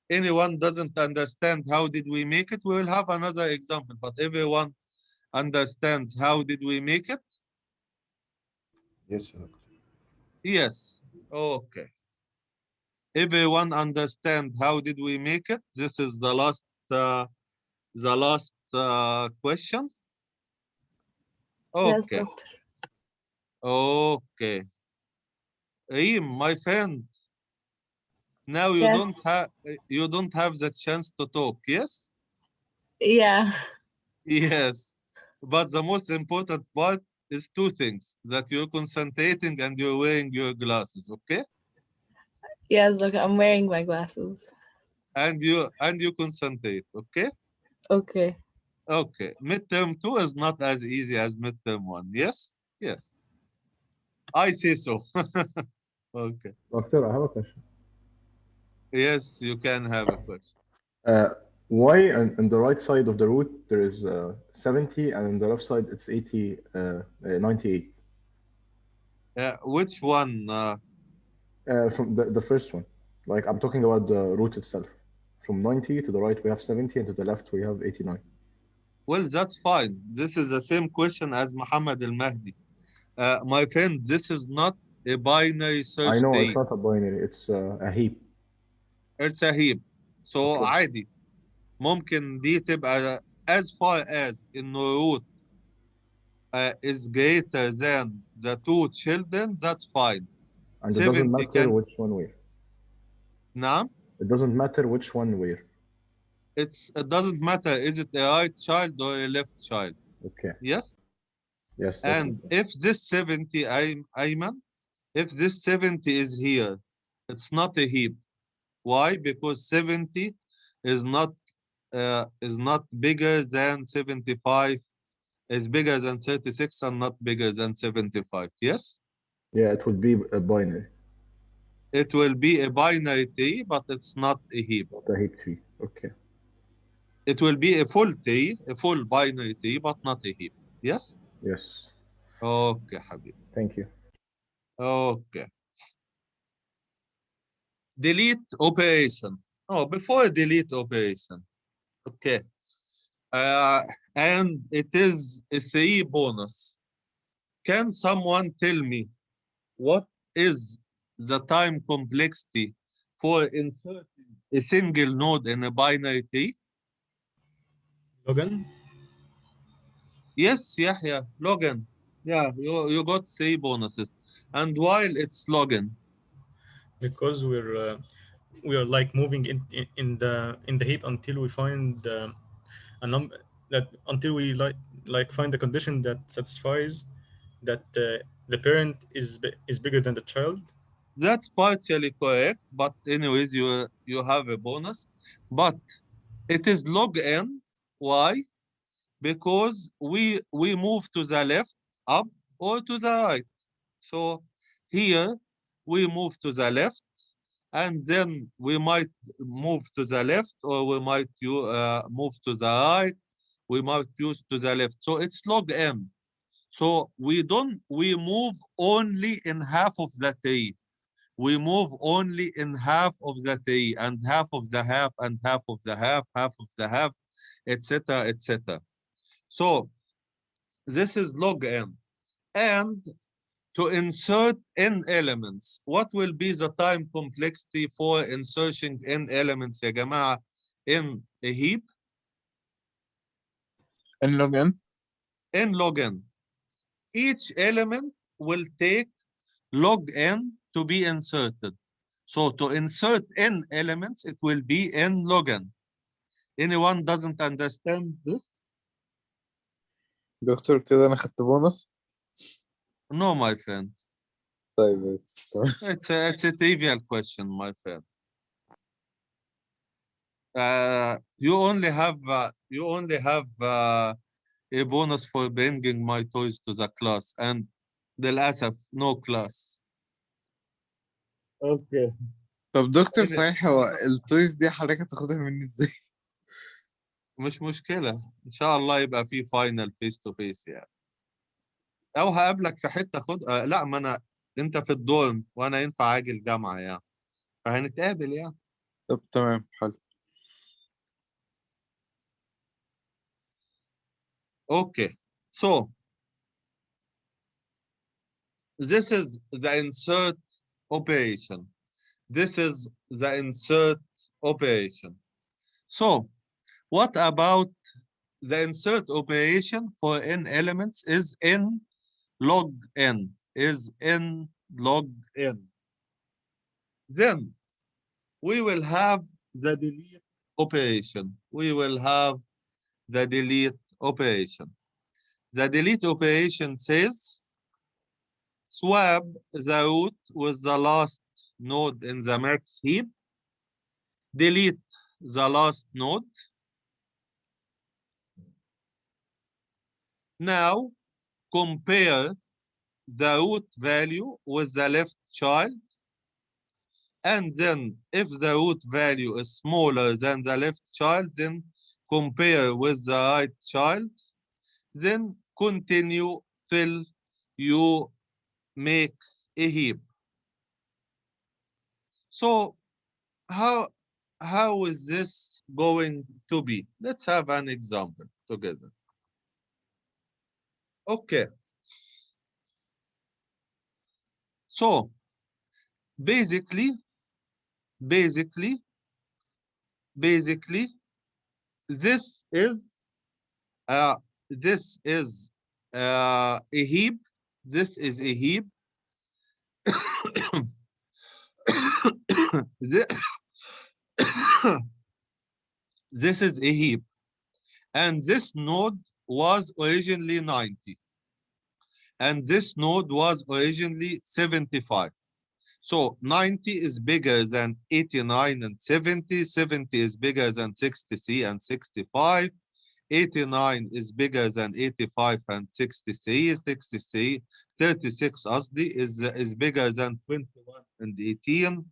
S3: Anyone doesn't understand how did we make it? We will have another example, but everyone understands how did we make it?
S10: Yes, Doctor.
S3: Yes. Okay. Everyone understand how did we make it? This is the last question. Okay.
S11: Yes, Doctor.
S3: Okay. Reem, my friend, now you
S11: Yes.
S3: don't have the chance to talk, yes?
S11: Yeah.
S3: Yes. But the most important part is two things, that you're concentrating and you're wearing your glasses, okay?
S11: Yes, Doctor. I'm wearing my glasses.
S3: And you concentrate, okay?
S11: Okay.
S3: Okay. Midterm 2 is not as easy as midterm 1, yes? Yes. I say so. Okay.
S7: Doctor, I have a question.
S3: Yes, you can have a question.
S7: Why on the right side of the root there is 70 and on the left side it's 98?
S3: Which one?
S7: From the first one. Like I'm talking about the root itself. From 90 to the right we have 70 and to the left we have 89.
S3: Well, that's fine. This is the same question as Muhammad al-Mahdi. My friend, this is not a binary search
S7: I know
S3: tree.
S7: it's not a binary, it's a heap.
S3: It's a heap. So
S7: Okay.
S3: عادي. ممكن دي تبقى as far as in root is greater than the two children, that's fine.
S7: And it doesn't matter which one where.
S3: نعم.
S7: It doesn't matter which one where.
S3: It doesn't matter, is it a right child or a left child?
S7: Okay.
S3: Yes?
S7: Yes.
S3: And if this 70, Ayman, if this 70 is here, it's not a heap. Why? Because 70 is not bigger than 75, is bigger than 36 and not bigger than 75. Yes?
S7: Yeah, it would be a binary.
S3: It will be a binary tree, but it's not a heap.
S7: Not a heap tree. Okay.
S3: It will be a full tree, a full binary tree, but not a heap. Yes?
S7: Yes.
S3: Okay, Habib.
S7: Thank you.
S3: Okay. Delete operation. Oh, before delete operation. Okay. And it is a 3 bonus. Can someone tell me what is the time complexity for inserting a single node in a binary tree?
S12: Logan?
S3: Yes, Yahya, login. Yeah, you got 3 bonuses. And while it's login,
S12: Because we are like moving in the heap until we find a number that until we like find the condition that satisfies that the parent is bigger than the child.
S3: that's partially correct, but anyways, you have a bonus. But it is log n. Why? Because we move to the left, up, or to the right. So here we move to the left, and then we might move to the left, or we might move to the right. We might use to the left. So it's log n. So we move only in half of the tree. We move only in half of the tree, and half of the half, and half of the half, half of the half, etc., etc. So this is log n. And to insert n elements, what will be the time complexity for inserting n elements, يا جماعة, in a heap?
S1: n log n.
S3: N log n. Each element will take log n to be inserted. So to insert n elements, it will be n log n. Anyone doesn't understand this?
S1: دكتور كده انا خدت بونص.
S3: No, my friend.
S1: طيب
S3: It's a trivial question, my friend. You only have a bonus for bringing my toys to the class, and للأسف no class. Okay.
S1: طب دكتور صحيح هو التويز دي حضرتك هتاخدها مني ازاي؟
S3: مش مشكلة، إن شاء الله يبقى في فاينل فيس تو فيس يعني. أو هقابلك في حتة خد لا، ما أنت في الدورم وأنا ينفع أجي الجامعة يعني، فهنتقابل يعني.
S1: طب تمام حلو.
S3: Okay, so this is the insert operation. This is the insert operation. So what about the insert operation for n elements is n log n, is n log n. Then we will have the delete operation. We will have the delete operation. The delete operation says swap the root with the last node in the max heap, delete the last node. Now compare the root value with the left child, and then if the root value is smaller than the left child, then compare with the right child, then continue till you make a heap. So how is this going to be? Let's have an example together. Okay. So basically this is a heap. This is a heap. This is a heap, and this node was originally 90, and this node was originally 75. So 90 is bigger than 89 and 70. 70 is bigger than 63 and 65. 89 is bigger than 85 and 63. 36 is bigger than 21 and 18.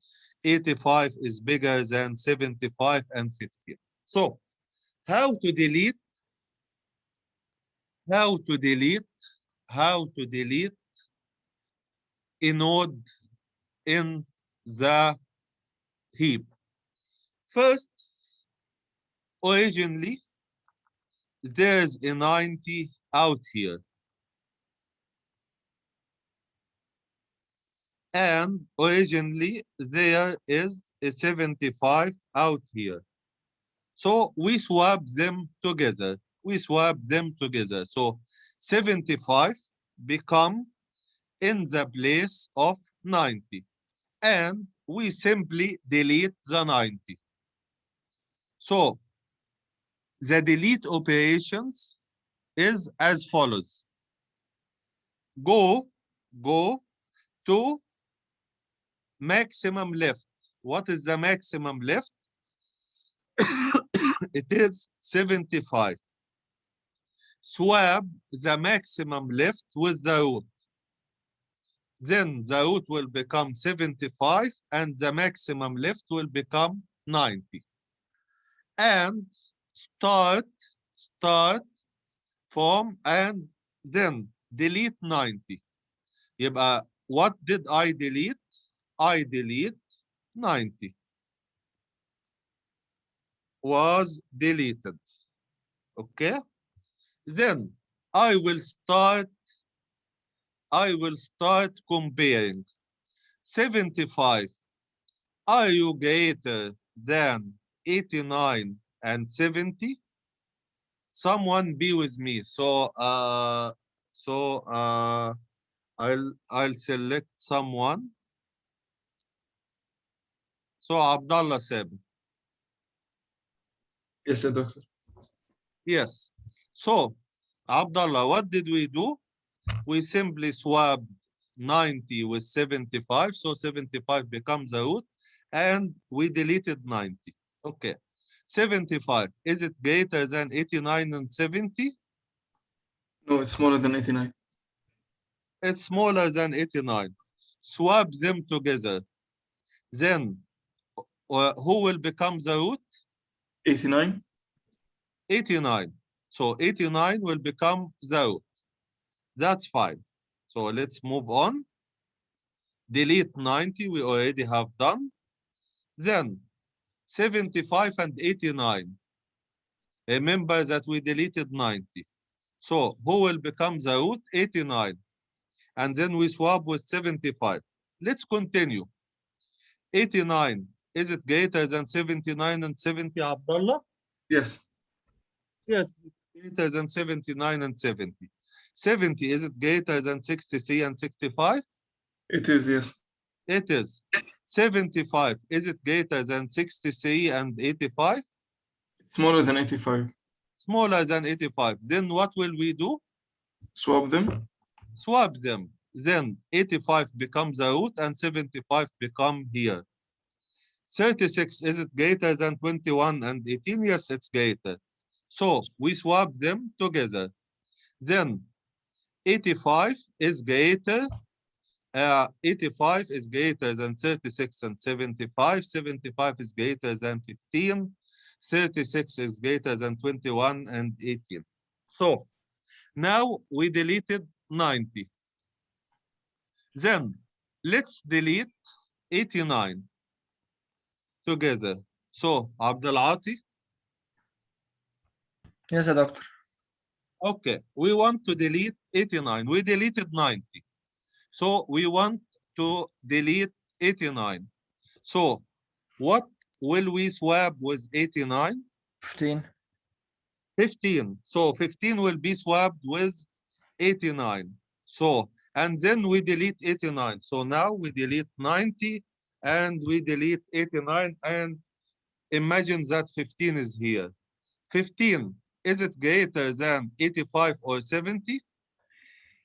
S3: 85 is bigger than 75 and 15. So how to delete a node in the heap? First, originally there's a 90 out here. and originally there is a 75 out here. So we swap them together. So 75 become in the place of 90. And we simply delete the 90. So the delete operations is as follows. Go to maximum left. What is the maximum left? It is 75. Swap the maximum left with the root. Then the root will become 75 and the maximum left will become 90. And start from and then delete 90. يبقى what did I delete? I delete 90. Was deleted. Okay? Then I will start comparing. 75. Are you greater than 89 and 70? Someone be with me. So I'll select someone. So Abdullah Seb.
S2: Yes, sir, doctor.
S3: Yes. So Abdullah, what did we do? We simply swapped 90 with 75. So 75 becomes the root and we deleted 90. Okay. 75, is it greater than 89 and 70?
S2: No, it's smaller than 89.
S3: It's smaller than 89. Swap them together. Then who will become the root?
S2: 89.
S3: 89. So 89 will become the root. That's fine. So let's move on. Delete 90, we already have done. Then 75 and 89. Remember that we deleted 90. So who will become the root? 89. And then we swap with 75. Let's continue. 89, is it greater than 79 and 70, Abdullah?
S2: Yes.
S3: Yes, greater than 79 and 70. 70, is it greater than 63 and 65?
S2: It is, yes.
S3: It is. 75, is it greater than 63 and 85?
S2: Smaller than 85.
S3: Smaller than 85. Then what will we do?
S2: Swap them.
S3: Swap them. Then 85 becomes the root and 75 become here. 36, is it greater than 21 and 18? Yes, it's greater. So we swap them together. Then 85 is greater. 85 is greater than 36 and 75. 75 is greater than 15. 36 is greater than 21 and 18. So now we deleted 90. Then let's delete 89 together. So Abdul Ati.
S13: Yes, doctor.
S3: Okay, we want to delete 89. We deleted 90. So we want to delete 89. So what will we swap with 89?
S13: 15.
S3: 15. So 15 will be swapped with 89. So, and then we delete 89. So now we delete 90 and we delete 89 and imagine that 15 is here. 15, is it greater than 85 or 70?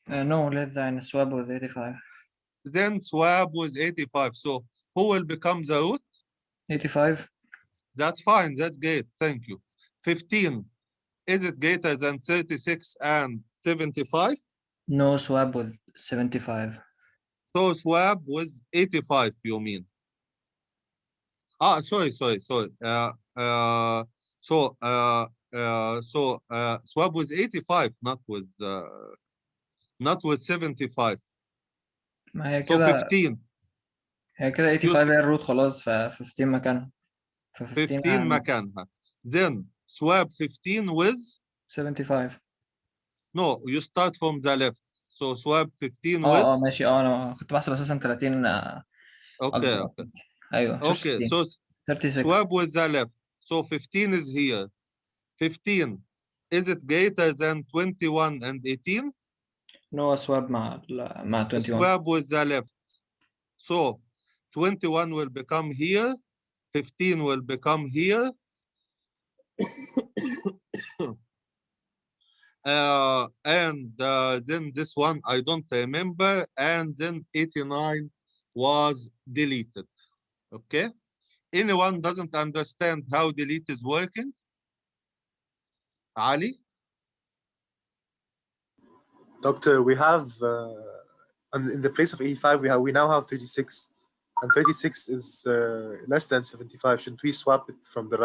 S13: No, less than swap with 85.
S3: Then swap with 85. So who will become the root?
S13: 85.
S3: That's fine. That's great. Thank you. 15, is it greater than 36 and 75?
S13: No, swap with 75.
S3: So swap with 85, you mean? Ah, sorry. So swap with 85, not with 75.
S13: ما هي
S3: So
S13: كده
S3: 15.
S13: هي كده 85 هي الروت خلاص ف 15 مكانها. ف
S3: 15 مكانها. Then swap 15 with
S13: 75.
S3: No, you start from the left. So swap 15
S13: اه
S3: with.
S13: ماشي. انا كنت بحسب اساسا 30
S3: Okay,
S13: اكبر.
S3: okay.
S13: ايوه شوف
S3: Okay,
S13: 16.
S3: so
S13: 36.
S3: swap with the left. So 15 is here. 15, is it greater than 21 and 18?
S13: نو سواب مع 21.
S3: Swap with the left. So 21 will become here, 15 will become here. And then this one I don't remember, and then 89 was deleted. Okay, anyone doesn't understand how delete is working? Ali?
S6: Doctor, we have in the place of 85, we now have 36, and 36 is less than 75. Shouldn't we swap it from the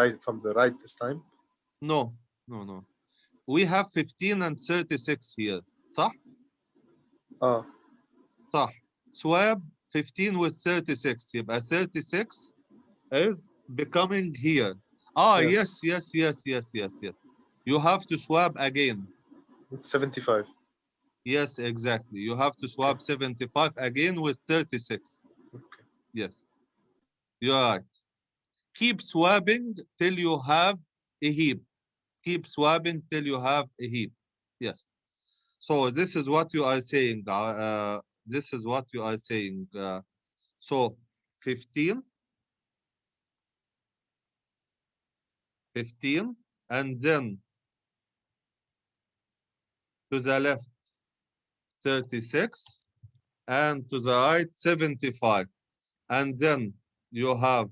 S6: right this time?
S3: No. We have 15 and 36 here. صح? صح. Swap 15 with 36. يبقى 36 is becoming here. Yes. You have to swap again.
S6: With 75.
S3: Yes, exactly. You have to swap 75 again with 36.
S6: Okay.
S3: Yes. You're right. Keep swapping till you have a heap. Keep swapping till you have a heap. Yes. So this is what you are saying. This is what you are saying. So 15, and then to the left 36, and to the right 75. And then you have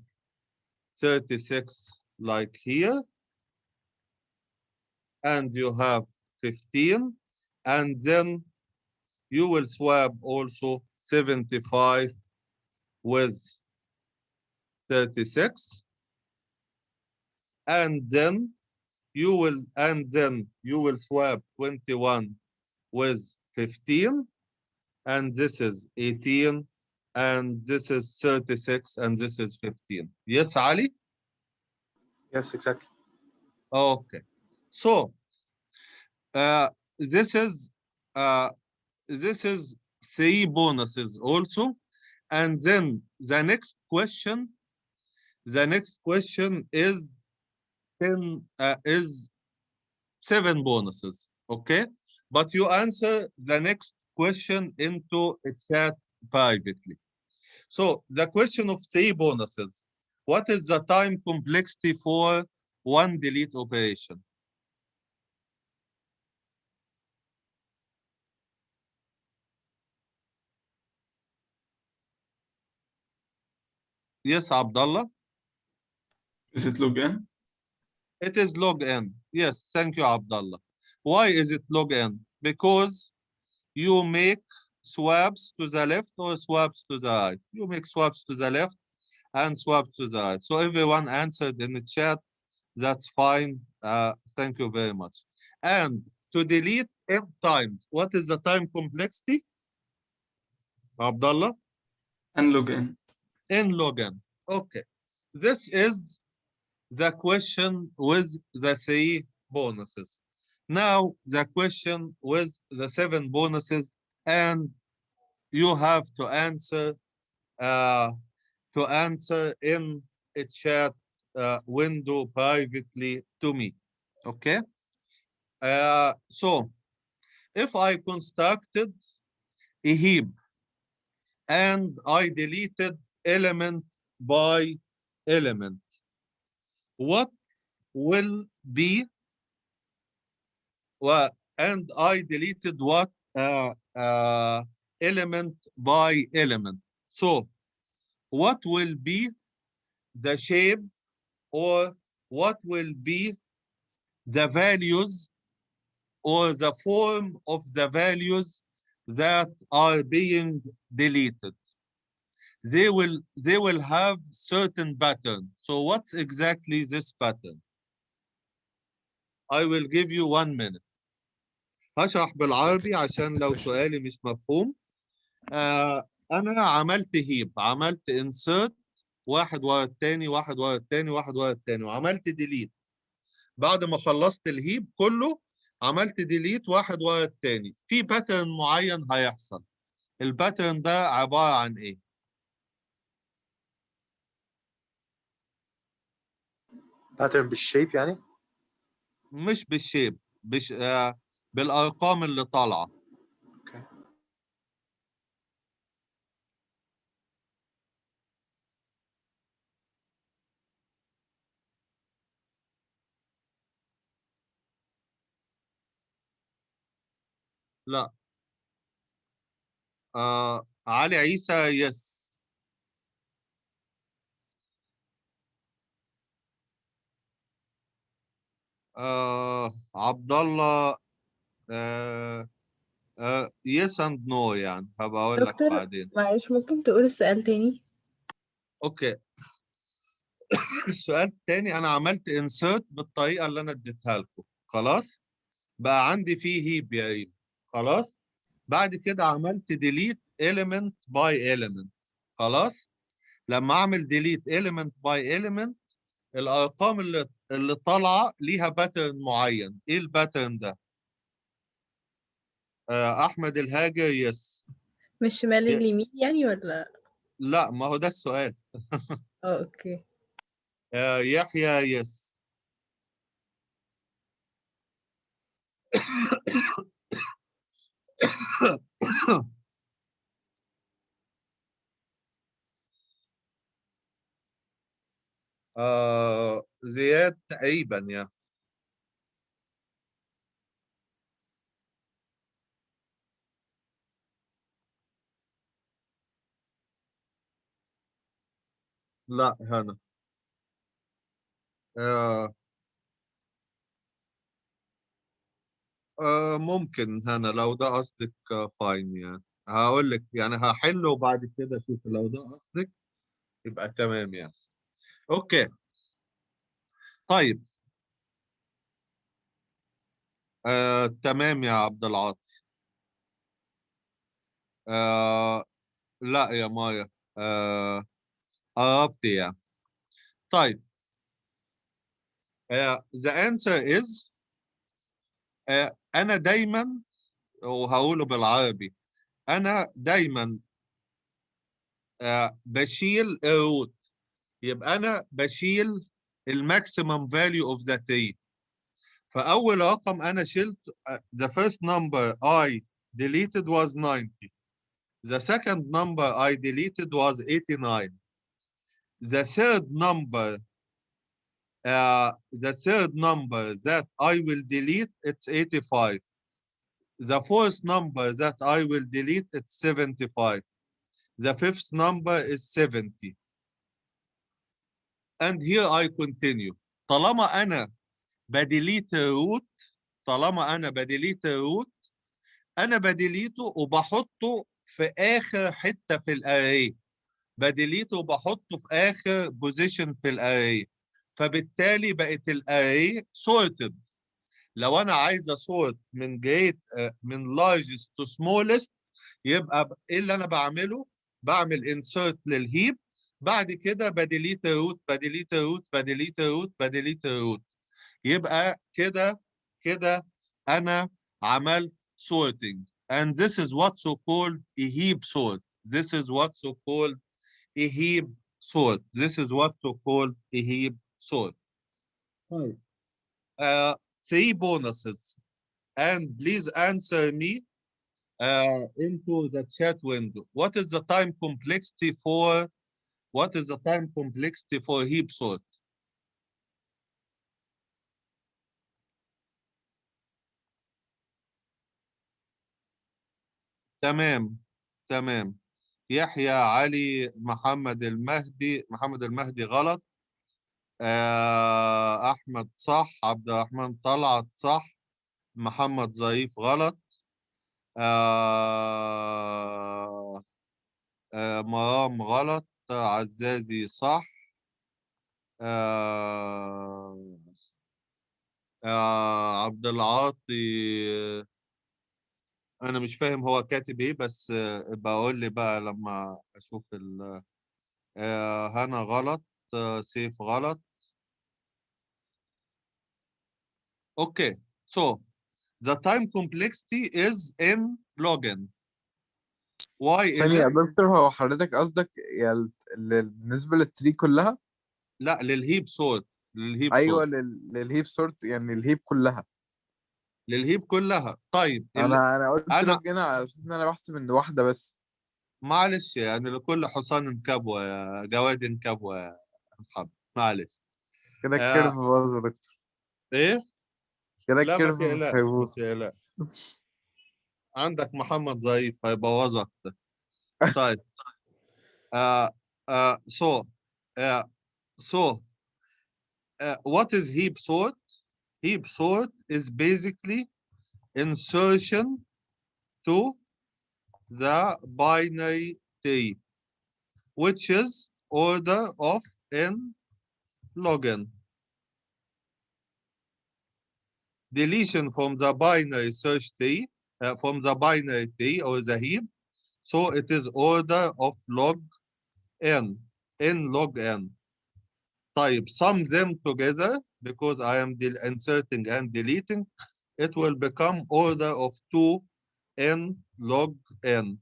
S3: 36 like here, and you have 15, and then you will swap also 75 with 36, and then you will swap 21 with 15, and this is 18, and this is 36, and this is 15. Yes, Ali?
S6: Yes, exactly.
S3: Okay. So this is 3 bonuses also, and then the next question is 7 bonuses. Okay, but you answer the next question into a chat privately. So the question of 3 bonuses: what is the time complexity for one delete operation? Yes, Abdullah.
S2: Is it log n?
S3: It is log n. Yes, thank you, Abdullah. Why is it log n? Because you make swaps to the left or swaps to the right. You make swaps to the left and swaps to the right. So everyone answered in the chat. That's fine. Thank you very much. And to delete n times, what is the time complexity? Abdullah?
S2: N log n.
S3: N log n. Okay. This is the question with the 3 bonuses. Now the question with the 7 bonuses, and you have to answer in a chat window privately to me. Okay. So if I constructed a heap and I deleted element by element, what will be, and I deleted what element by element. So what will be the shape, or what will be the values or the form of the values that are being deleted? They will have certain pattern. So what's exactly this pattern? I will give you 1 minute. هشرح بالعربي عشان لو سؤالي مش مفهوم. أنا عملت هيب، عملت insert واحد ورا التاني واحد ورا التاني واحد ورا التاني، وعملت delete. بعد ما خلصت الهيب كله عملت ديليت واحد ورا التاني، في باترن معين هيحصل. الباترن ده عبارة عن ايه؟
S6: باترن بالشيب يعني؟
S3: مش بالشيب، بالارقام اللي طالعه. لا. علي عيسى يس. عبد الله يس اند نو، يعني هبقى اقول لك
S11: دكتور
S3: بعدين.
S11: معلش ممكن تقول السؤال تاني؟
S3: اوكي. السؤال الثاني، انا عملت انسيرت بالطريقه اللي انا اديتها لكم، خلاص بقى عندي فيه هيب يا ريم، خلاص. بعد كده عملت ديليت element by element، خلاص. لما اعمل ديليت element by element، الارقام اللي طالعه ليها باترن معين. ايه الباترن ده؟ احمد الهاجر يس.
S11: مش شمال اليمين يعني ولا؟
S3: لا، ما هو ده السؤال.
S11: اوكي.
S3: يحيى يس. زياد تقريبا يعني. لا هنا. ممكن هنا لو ده قصدك، فاين يعني. هقول لك يعني هحله وبعد كده اشوف لو ده قصدك يبقى تمام يعني. اوكي طيب. تمام يا عبد العاطي. لا يا مايا. قربت يعني. طيب. the answer is أنا دايما، وهقوله بالعربي، أنا دايما بشيل الروت. يبقى أنا بشيل الماكسيمم فاليو اوف ذا تري. فأول رقم أنا شلت the first number I deleted was 90. The second number I deleted was 89. The third number that I will delete, it's 85. The fourth number that I will delete, it's 75. The fifth number is 70. And here I continue. طالما أنا بديليت الروت، أنا بديليته وبحطه في آخر حتة في الأري. بديليته وبحطه في آخر بوزيشن في الأري. فبالتالي بقت الأري sorted. لو أنا عايز أسورت من من largest to smallest، يبقى إيه اللي أنا بعمله؟ بعمل insert للهيب، بعد كده بديليت الروت يبقى كده أنا عملت sorting. And this is what so called a heap sort. This is what so called a heap sort. طيب. 3 bonuses. And please answer me into the chat window. What is the time complexity for heap sort? تمام. يحيى علي محمد المهدي غلط. أحمد صح. عبد الرحمن طلعت صح. محمد ظريف غلط. مرام غلط. عزازي صح. عبد العاطي، أنا مش فاهم هو كاتب إيه، بس بقول لي بقى لما أشوف هنا غلط. سيف غلط. Okay, so The time complexity is in log n. Why is
S1: ثانية يا
S3: it؟
S1: دكتور، هو حضرتك قصدك بالنسبة للتري كلها؟
S3: لا للهيب سورت. للهيب
S1: أيوه
S3: سورت.
S1: للهيب سورت، يعني الهيب كلها.
S3: للهيب كلها. طيب
S1: أنا قلت
S3: أنا
S1: لوج هنا على أساس إن أنا بحسب إن واحدة بس.
S3: معلش يعني لكل حصان كبوة يا جواد كبوة يا محمد، معلش.
S1: كده الكيرف باظ يا دكتور.
S3: إيه؟
S1: كده
S3: لا ما
S1: الكيرف مش
S3: تقلقش، ما
S1: هيبوظ.
S3: تقلقش. عندك محمد ضعيف هيبوظك. طيب what is heap sort? Heap sort is basically insertion to the binary tree, which is order of n log n. Deletion from the binary search tree, from the binary tree or the heap, so it is order of log n, n log n. طيب sum them together because I am inserting and deleting, it will become order of 2n log n.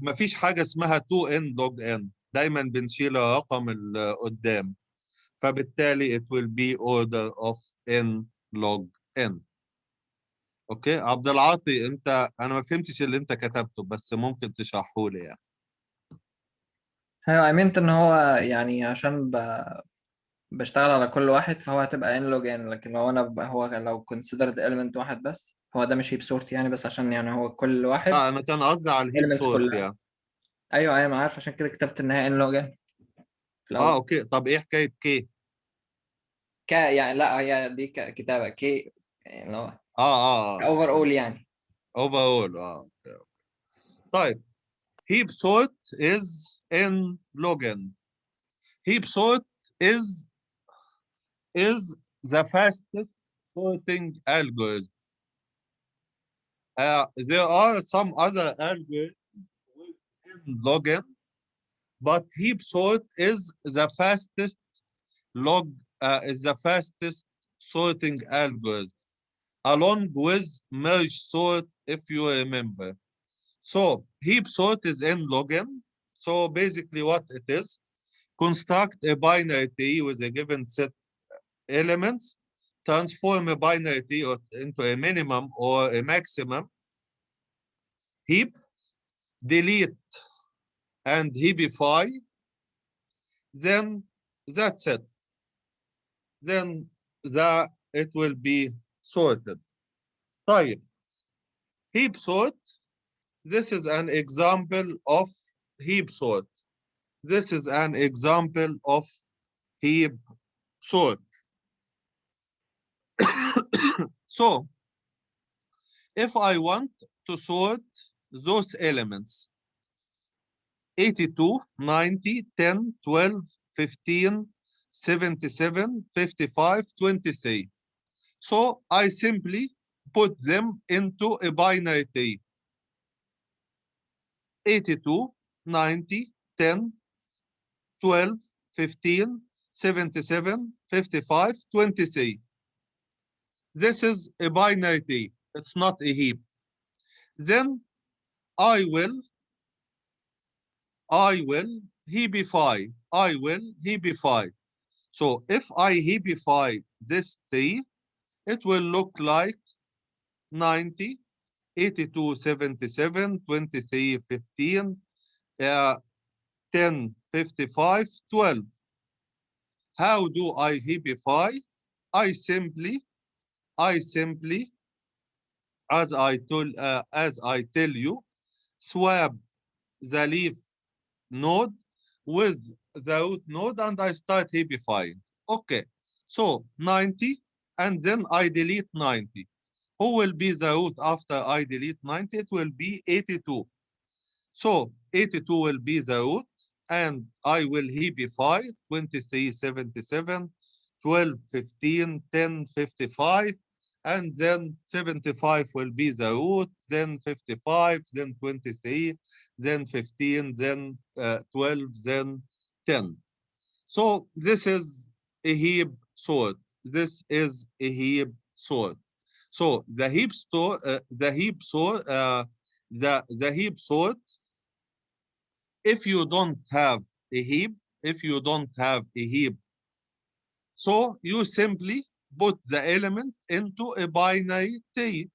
S3: مفيش حاجة اسمها 2n log n، دايما بنشيل الرقم اللي قدام، فبالتالي it will be order of n log n. اوكي عبد العاطي، انا ما فهمتش اللي انت كتبته، بس ممكن تشرحه لي يعني.
S13: ايوه امنت ان هو يعني عشان بشتغل على كل واحد فهو هتبقى ان لوج ان، لكن لو انا هو لو considered element واحد بس هو ده مش هيب سورت يعني، بس عشان يعني هو كل واحد
S3: انا كان قصدي على الهيب
S13: elements
S3: سورت
S13: كلها.
S3: يعني.
S13: ايوه ما عارف، عشان كده كتبت ان هي ان لوج ان في الاول.
S3: اوكي طب ايه حكايه كي؟
S13: يعني لا هي دي كتابه كي يعني اللي هو اوفر اول يعني.
S3: اوفر اول طيب heap sort is n log n. Heap sort is the fastest sorting algorithm. There are some other algorithms with n log n, but heap sort is the fastest sorting algorithm, along with merge sort, if you remember. So heap sort is n log n. So basically what it is, construct a binary tree with a given set elements, transform a binary tree into a minimum or a maximum heap, delete and heapify, then that's it. Then it will be sorted. طيب heap sort, this is an example of heap sort. This is an example of heap sort. So if I want to sort those elements 82, 90, 10, 12, 15, 77, 55, 23. So I simply put them into a binary tree. 82, 90, 10, 12, 15, 77, 55, 23. This is a binary tree. It's not a heap. Then I will heapify. I will heapify. So if I heapify this tree, it will look like 90, 82, 77, 23, 15, 10, 55, 12. How do I heapify? I simply, as I tell you, swap the leaf node with the root node and I start heapifying. Okay, so 90 and then I delete 90. Who will be the root after I delete 90? It will be 82. So 82 will be the root and I will heapify 23, 77, 12, 15, 10, 55, and then 75 will be the root, then 55, then 23, then 15, then 12, then 10. So this is a heap sort. This is a heap sort. So the heap sort, the heap sort, if you don't have a heap, so you simply put the element into a binary tree.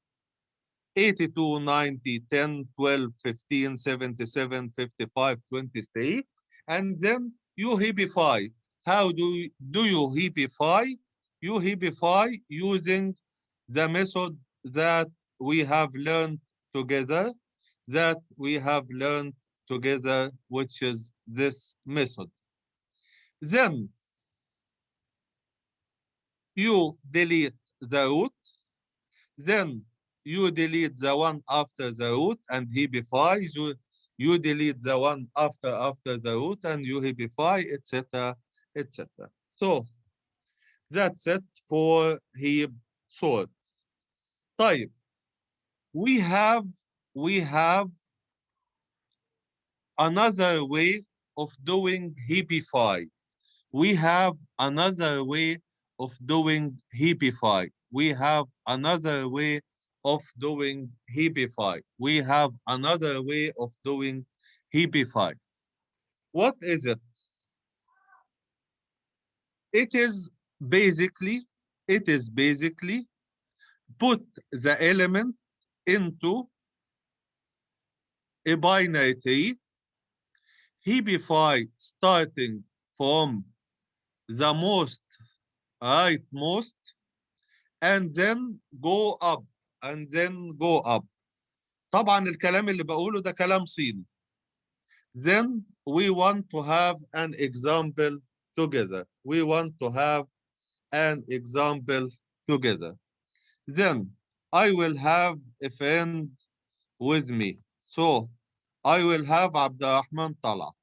S3: 82, 90, 10, 12, 15, 77, 55, 23, and then you heapify. How do you heapify? You heapify using the method that we have learned together, which is this method. Then you delete the root, then you delete the one after the root and heapify, you delete the one after the root and you heapify, etc., etc. So that's it for heap sort. طيب, we have another way of doing heapify. We have another way of doing heapify. We have another way of doing heapify. We have another way of doing heapify. What is it? It is basically put the element into a binary tree, heapify starting from the most rightmost, and then go up, طبعا الكلام اللي بقوله ده كلام صيني. Then we want to have an example together. Then I will have a friend with me. So I will have Abdurrahman Talat.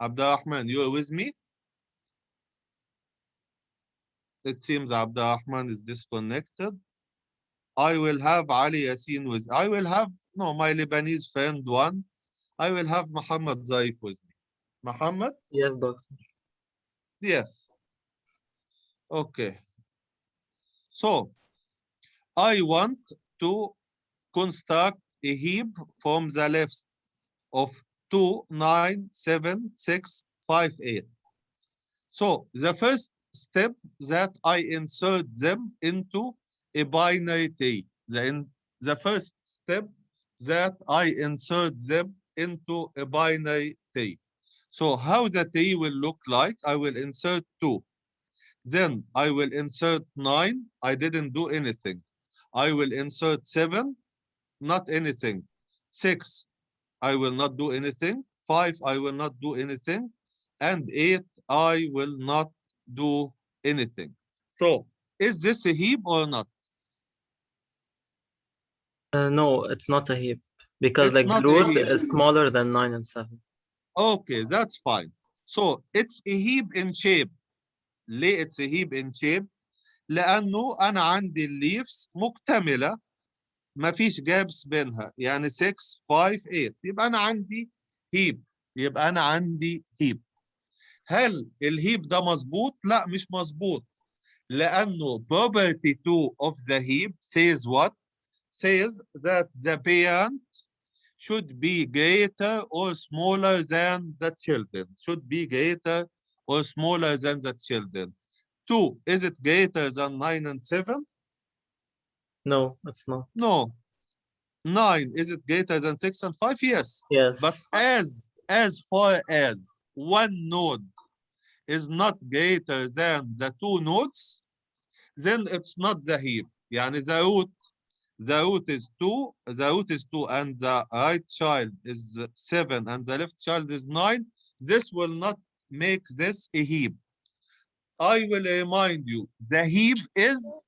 S3: Abdurrahman, you are with me? It seems Abdurrahman is disconnected. I will have Ali Yassin with, my Lebanese friend one. I will have Muhammad Zaif with me. Muhammad?
S9: Yes, doctor.
S3: Yes. Okay. So I want to construct a heap from the left of 2, 9, 7, 6, 5, 8. So the first step that I insert them into a binary tree. The first step that I insert them into a binary tree. So how the tree will look like, I will insert 2. Then I will insert 9, I didn't do anything. I will insert 7, not anything. 6, I will not do anything. 5, I will not do anything. And 8, I will not do anything. So is this a heap or not?
S9: No, it's not a heap because
S3: It's
S9: like the
S3: not a
S9: root
S3: heap.
S9: is smaller than 9 and 7.
S3: Okay, that's fine. So it's a heap in shape. ليه it's a heap in shape؟ لأنه أنا عندي الليفز مكتملة ما فيش جابس بينها، يعني 6 5 8 يبقى أنا عندي heap. هل الهيب ده مظبوط؟ لا مش مظبوط، لأنه property 2 of the heap says what? Says that the parent should be greater or smaller than the children. 2, is it greater than 9 and 7?
S9: No, it's not.
S3: No. 9, is it greater than 6 and 5? Yes.
S9: Yes.
S3: But as far as one node is not greater than the 2 nodes, then it's not the heap. يعني the root is 2, and the right child is 7 and the left child is 9. This will not make this a heap. I will remind you, the heap is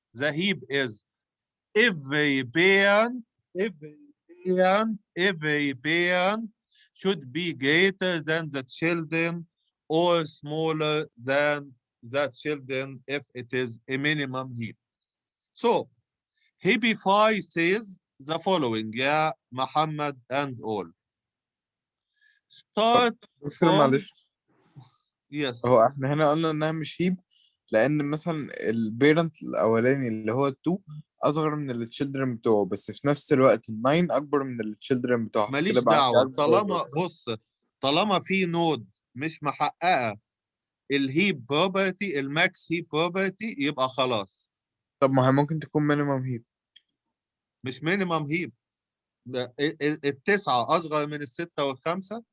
S3: every parent should be greater than the children or smaller than the children if it is a minimum heap. So heapify says the following, yeah, Muhammad and all. Start from...
S1: معلش.
S3: Yes.
S1: هو احنا هنا قلنا انها مش هيب لان مثلا البيرنت الاولاني اللي هو 2 اصغر من التشيلدرن بتوعه، بس في نفس الوقت ال 9 اكبر من التشيلدرن بتوعه،
S3: ماليش
S1: كده بقى عندي
S3: دعوة.
S1: اكبر
S3: طالما
S1: وظيفة.
S3: بص، طالما في نود مش محققة الهيب بروبرتي، الماكس هيب بروبرتي، يبقى خلاص.
S1: طب ما هي ممكن تكون مينيمم هيب.
S3: مش مينيمم هيب. التسعة أصغر من الستة والخمسة.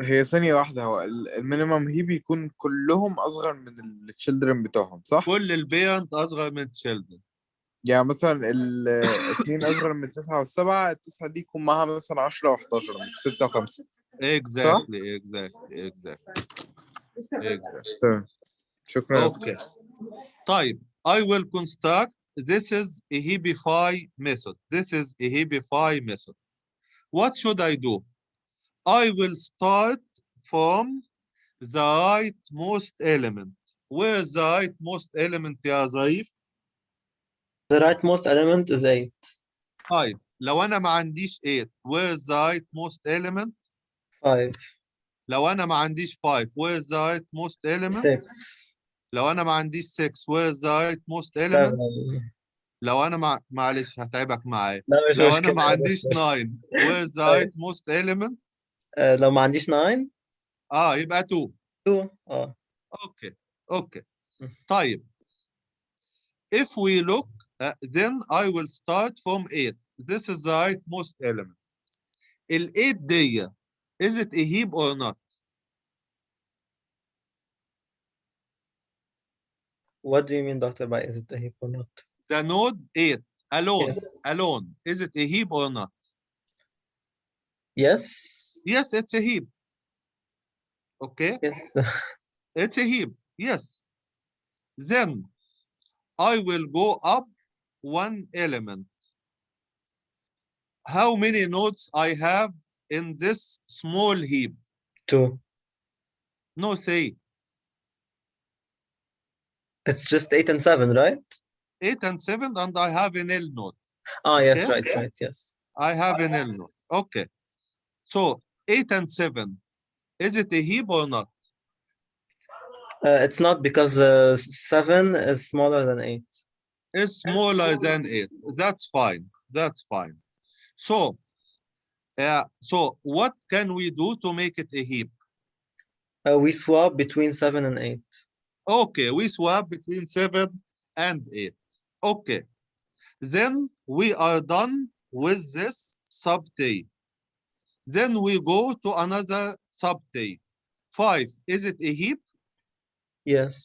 S1: هي ثانية واحدة، هو المينيمم هيب يكون كلهم اصغر من التشيلدرن بتوعهم، صح؟
S3: كل البيرنت أصغر من التشيلدرن.
S1: يعني مثلا الاثنين اصغر من التسعة والسبعة، التسعة دي يكون معاها مثلا 10 و11، مش 6 و5، صح؟
S3: exactly.
S1: تمام، شكرا.
S3: Okay. طيب I will construct. This is a heapify method. This is a heapify method. What should I do? I will start from the rightmost element. Where is the rightmost element يا ظريف؟
S9: The rightmost element is 8.
S3: طيب لو أنا ما عنديش 8 where is the rightmost element؟
S9: 5.
S3: لو أنا ما عنديش 5 where is the rightmost element؟
S9: 6.
S3: لو أنا ما عنديش 6 where is the rightmost element؟
S9: 7.
S3: لو أنا معلش هتعبك معايا.
S9: لا مش
S3: لو
S9: مشكلة.
S3: أنا ما عنديش 9 where is the
S9: طيب.
S3: rightmost element؟
S9: لو ما عنديش 9
S3: يبقى 2.
S9: 2.
S3: Okay. طيب if we look then I will start from 8. This is the rightmost element. ال 8 دي is it a heap or not?
S9: What do you mean, Doctor, by is it a heap or not?
S3: The node 8 alone,
S9: Yes.
S3: alone, is it a heap or not?
S9: Yes.
S3: Yes, it's a heap. Okay.
S9: Yes.
S3: It's a heap. Yes. Then I will go up one element. How many nodes I have in this small heap?
S9: 2.
S3: No, 3.
S9: It's just 8 and 7, right?
S3: 8 and 7, and I have an L node.
S9: Yes,
S3: Okay?
S9: right, yes.
S3: I have an L node. Okay. So 8 and 7, is it a heap or not?
S9: It's not, because 7 is smaller than 8.
S3: It's smaller than 8. That's fine. That's fine. So what can we do to make it a heap?
S9: We swap between 7 and 8.
S3: Okay, we swap between 7 and 8. Okay. Then we are done with this subtree. Then we go to another subtree. 5, is it a heap?
S9: Yes.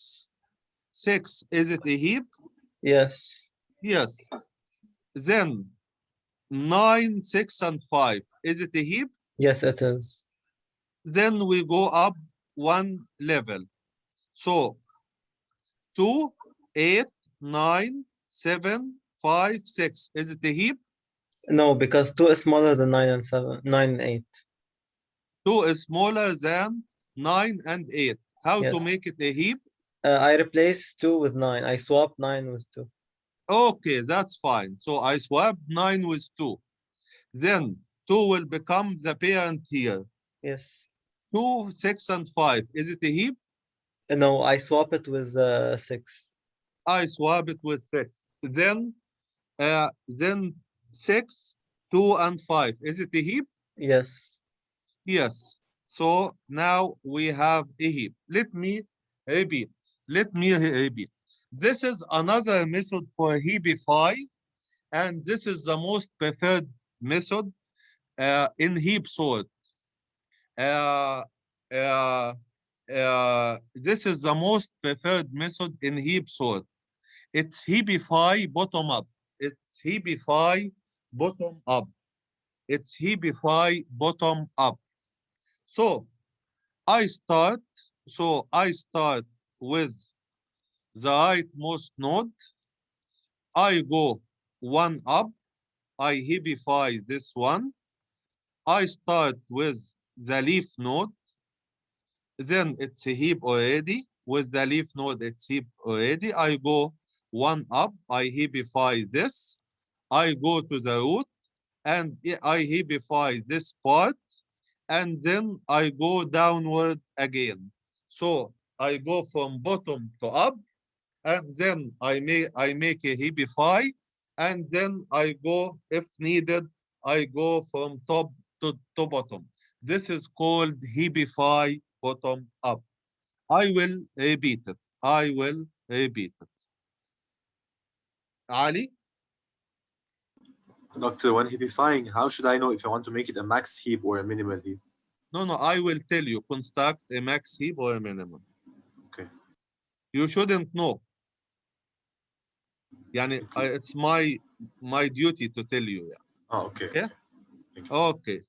S3: 6, is it a heap?
S9: Yes.
S3: Yes. Then 9, 6, and 5, is it a heap?
S9: Yes, it is.
S3: Then we go up one level. So 2, 8, 9, 7, 5, 6, is it a heap?
S9: No, because 2 is smaller than 9 and 7, 9 and 8.
S3: 2 is smaller than 9 and 8. How to
S9: Yes.
S3: make it a heap?
S9: I replace 2 with 9. I swap 9 with 2.
S3: Okay, that's fine. So I swap 9 with 2. Then 2 will become the parent here.
S9: Yes.
S3: 2, 6, and 5. Is it a heap?
S9: No, I swap it with 6.
S3: I swap it with 6. Then 6, 2, and 5. Is it a heap?
S9: Yes.
S3: Yes. So now we have a heap. Let me repeat. This is another method for heapify, and this is the most preferred method in heap sort. This is the most preferred method in heap sort. It's heapify bottom up. It's heapify bottom up. It's heapify bottom up. So I start with the rightmost node. I go one up. I heapify this one. I start with the leaf node. Then it's a heap already. With the leaf node, it's heap already. I go one up. I heapify this. I go to the root, and I heapify this part. And then I go downward again. So I go from bottom to up, and then I make a heapify, and then I go, if needed, I go from top to bottom. This is called heapify bottom up. I will repeat it. I will repeat it. Ali?
S6: Doctor, when heapifying, how should I know if I want to make it a max heap or a minimal heap?
S3: No, I will tell you, construct a max heap or a minimum.
S6: Okay.
S3: You shouldn't know. Yani, it's my duty to tell you. Yeah.
S6: Oh, okay.
S3: Okay? Okay.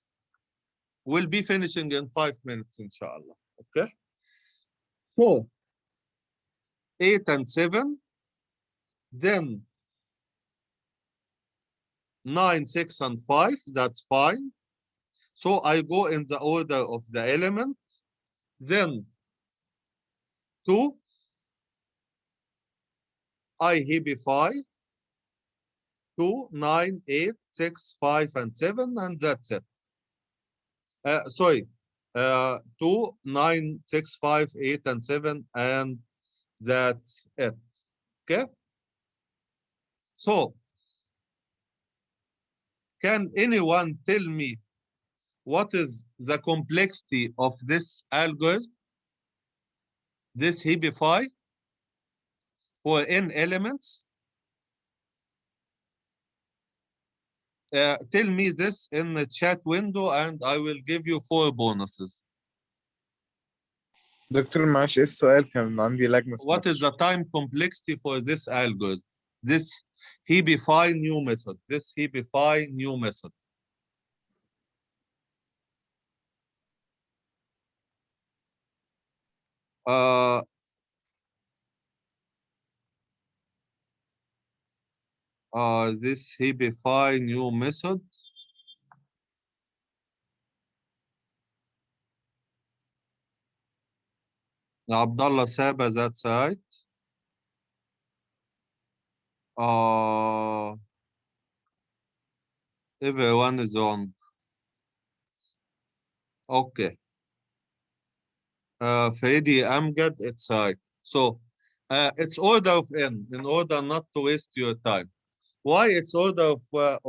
S3: We'll be finishing in 5 minutes, inshallah. Okay? So, 8 and 7, then 9, 6, and 5, that's fine. So I go in the order of the element, then 2, I heapify, 2, 9, 8, 6, 5, and 7, and that's it. Sorry, 2, 9, 6, 5, 8, and 7, and that's it. Okay? So, can anyone tell me what is the complexity of this algorithm, this heapify, for n elements? Tell me this in the chat window and I will give you 4 bonuses.
S1: دكتور معلش ايه السؤال كان عندي lag ما
S3: What is
S1: سمعتش.
S3: the time complexity for this algorithm? This heapify new method. This heapify new method. This heapify new method. Abdullah Saba, that's right. Everyone is on. Okay. Freddy Amgad, it's right. So it's order of n in order not to waste your time. Why it's order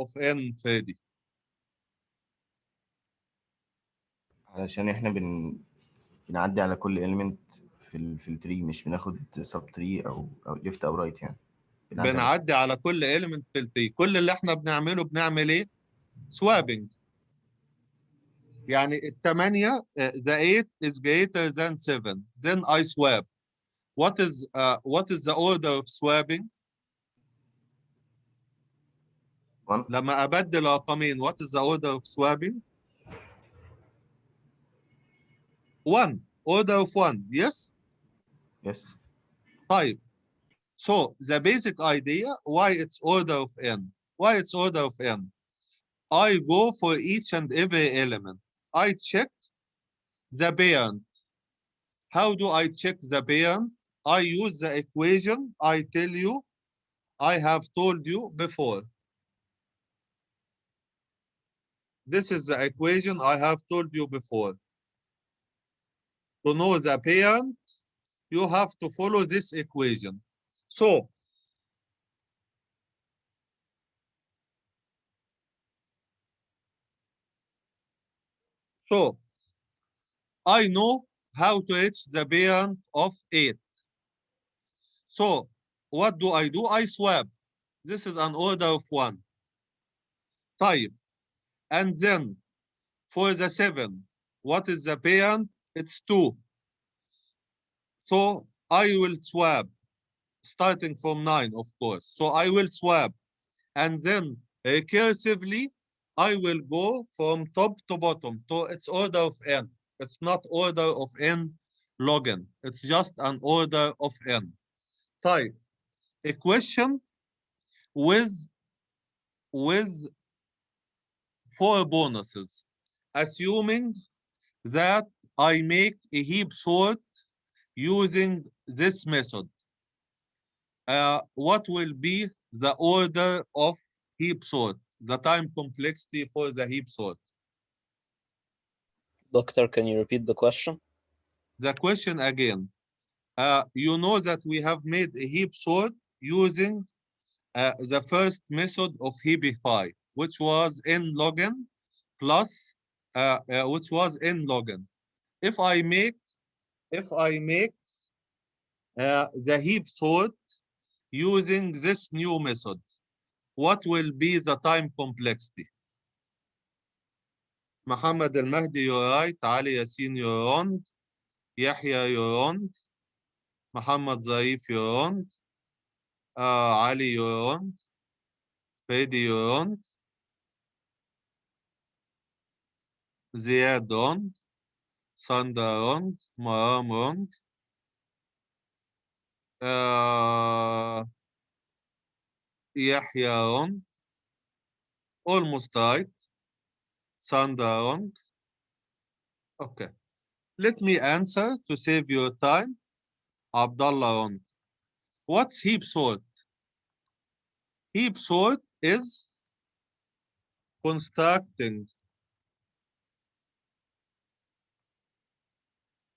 S3: of n, Freddy?
S10: علشان احنا بنعدي على كل element في التري، مش بناخد سب تري او ليفت او رايت يعني.
S3: بنعدي على كل element في التري. كل اللي احنا بنعمله بنعمل ايه؟ swapping. يعني الثمانية the 8 is greater than 7. Then I swap. What is the order of swapping? لما أبدل رقمين, what is the order of swapping? 1. Order of 1. Yes?
S10: Yes.
S3: طيب. So the basic idea why it's order of n. Why it's order of n? I go for each and every element. I check the parent. How do I check the parent? I use the equation I have told you before. This is the equation I have told you before. To know the parent, you have to follow this equation. So, I know how to reach the parent of 8. So, what do? I swap. This is an order of 1. Type. And then, for the 7, what is the parent? It's 2. So, I will swap, starting from 9, of course. So, I will swap. And then, recursively, I will go from top to bottom. So, it's order of n. It's not order of n log n. It's just an order of n. Type. A question with 4 bonuses, assuming that I make a heap sort using this method. What will be the order of heap sort, the time complexity for the heap sort?
S9: Doctor, can you repeat the question?
S3: The question again. You know that we have made a heap sort using the first method of heapify, which was n login plus which was n login. If I make the heap sort using this new method, what will be the time complexity? Muhammad al-Mahdi, you're right. Ali Yassin, you're wrong. Yahya, you're wrong. Muhammad Zaif, you're wrong. Ali, you're wrong. Fadi, you're wrong. Ziad, wrong. Sanda, wrong. Maram, wrong. Yahya, wrong. Almost right. Sanda, wrong. Okay. Let me answer to save your time. Abdullah, wrong. What's heap sort? Heap sort is constructing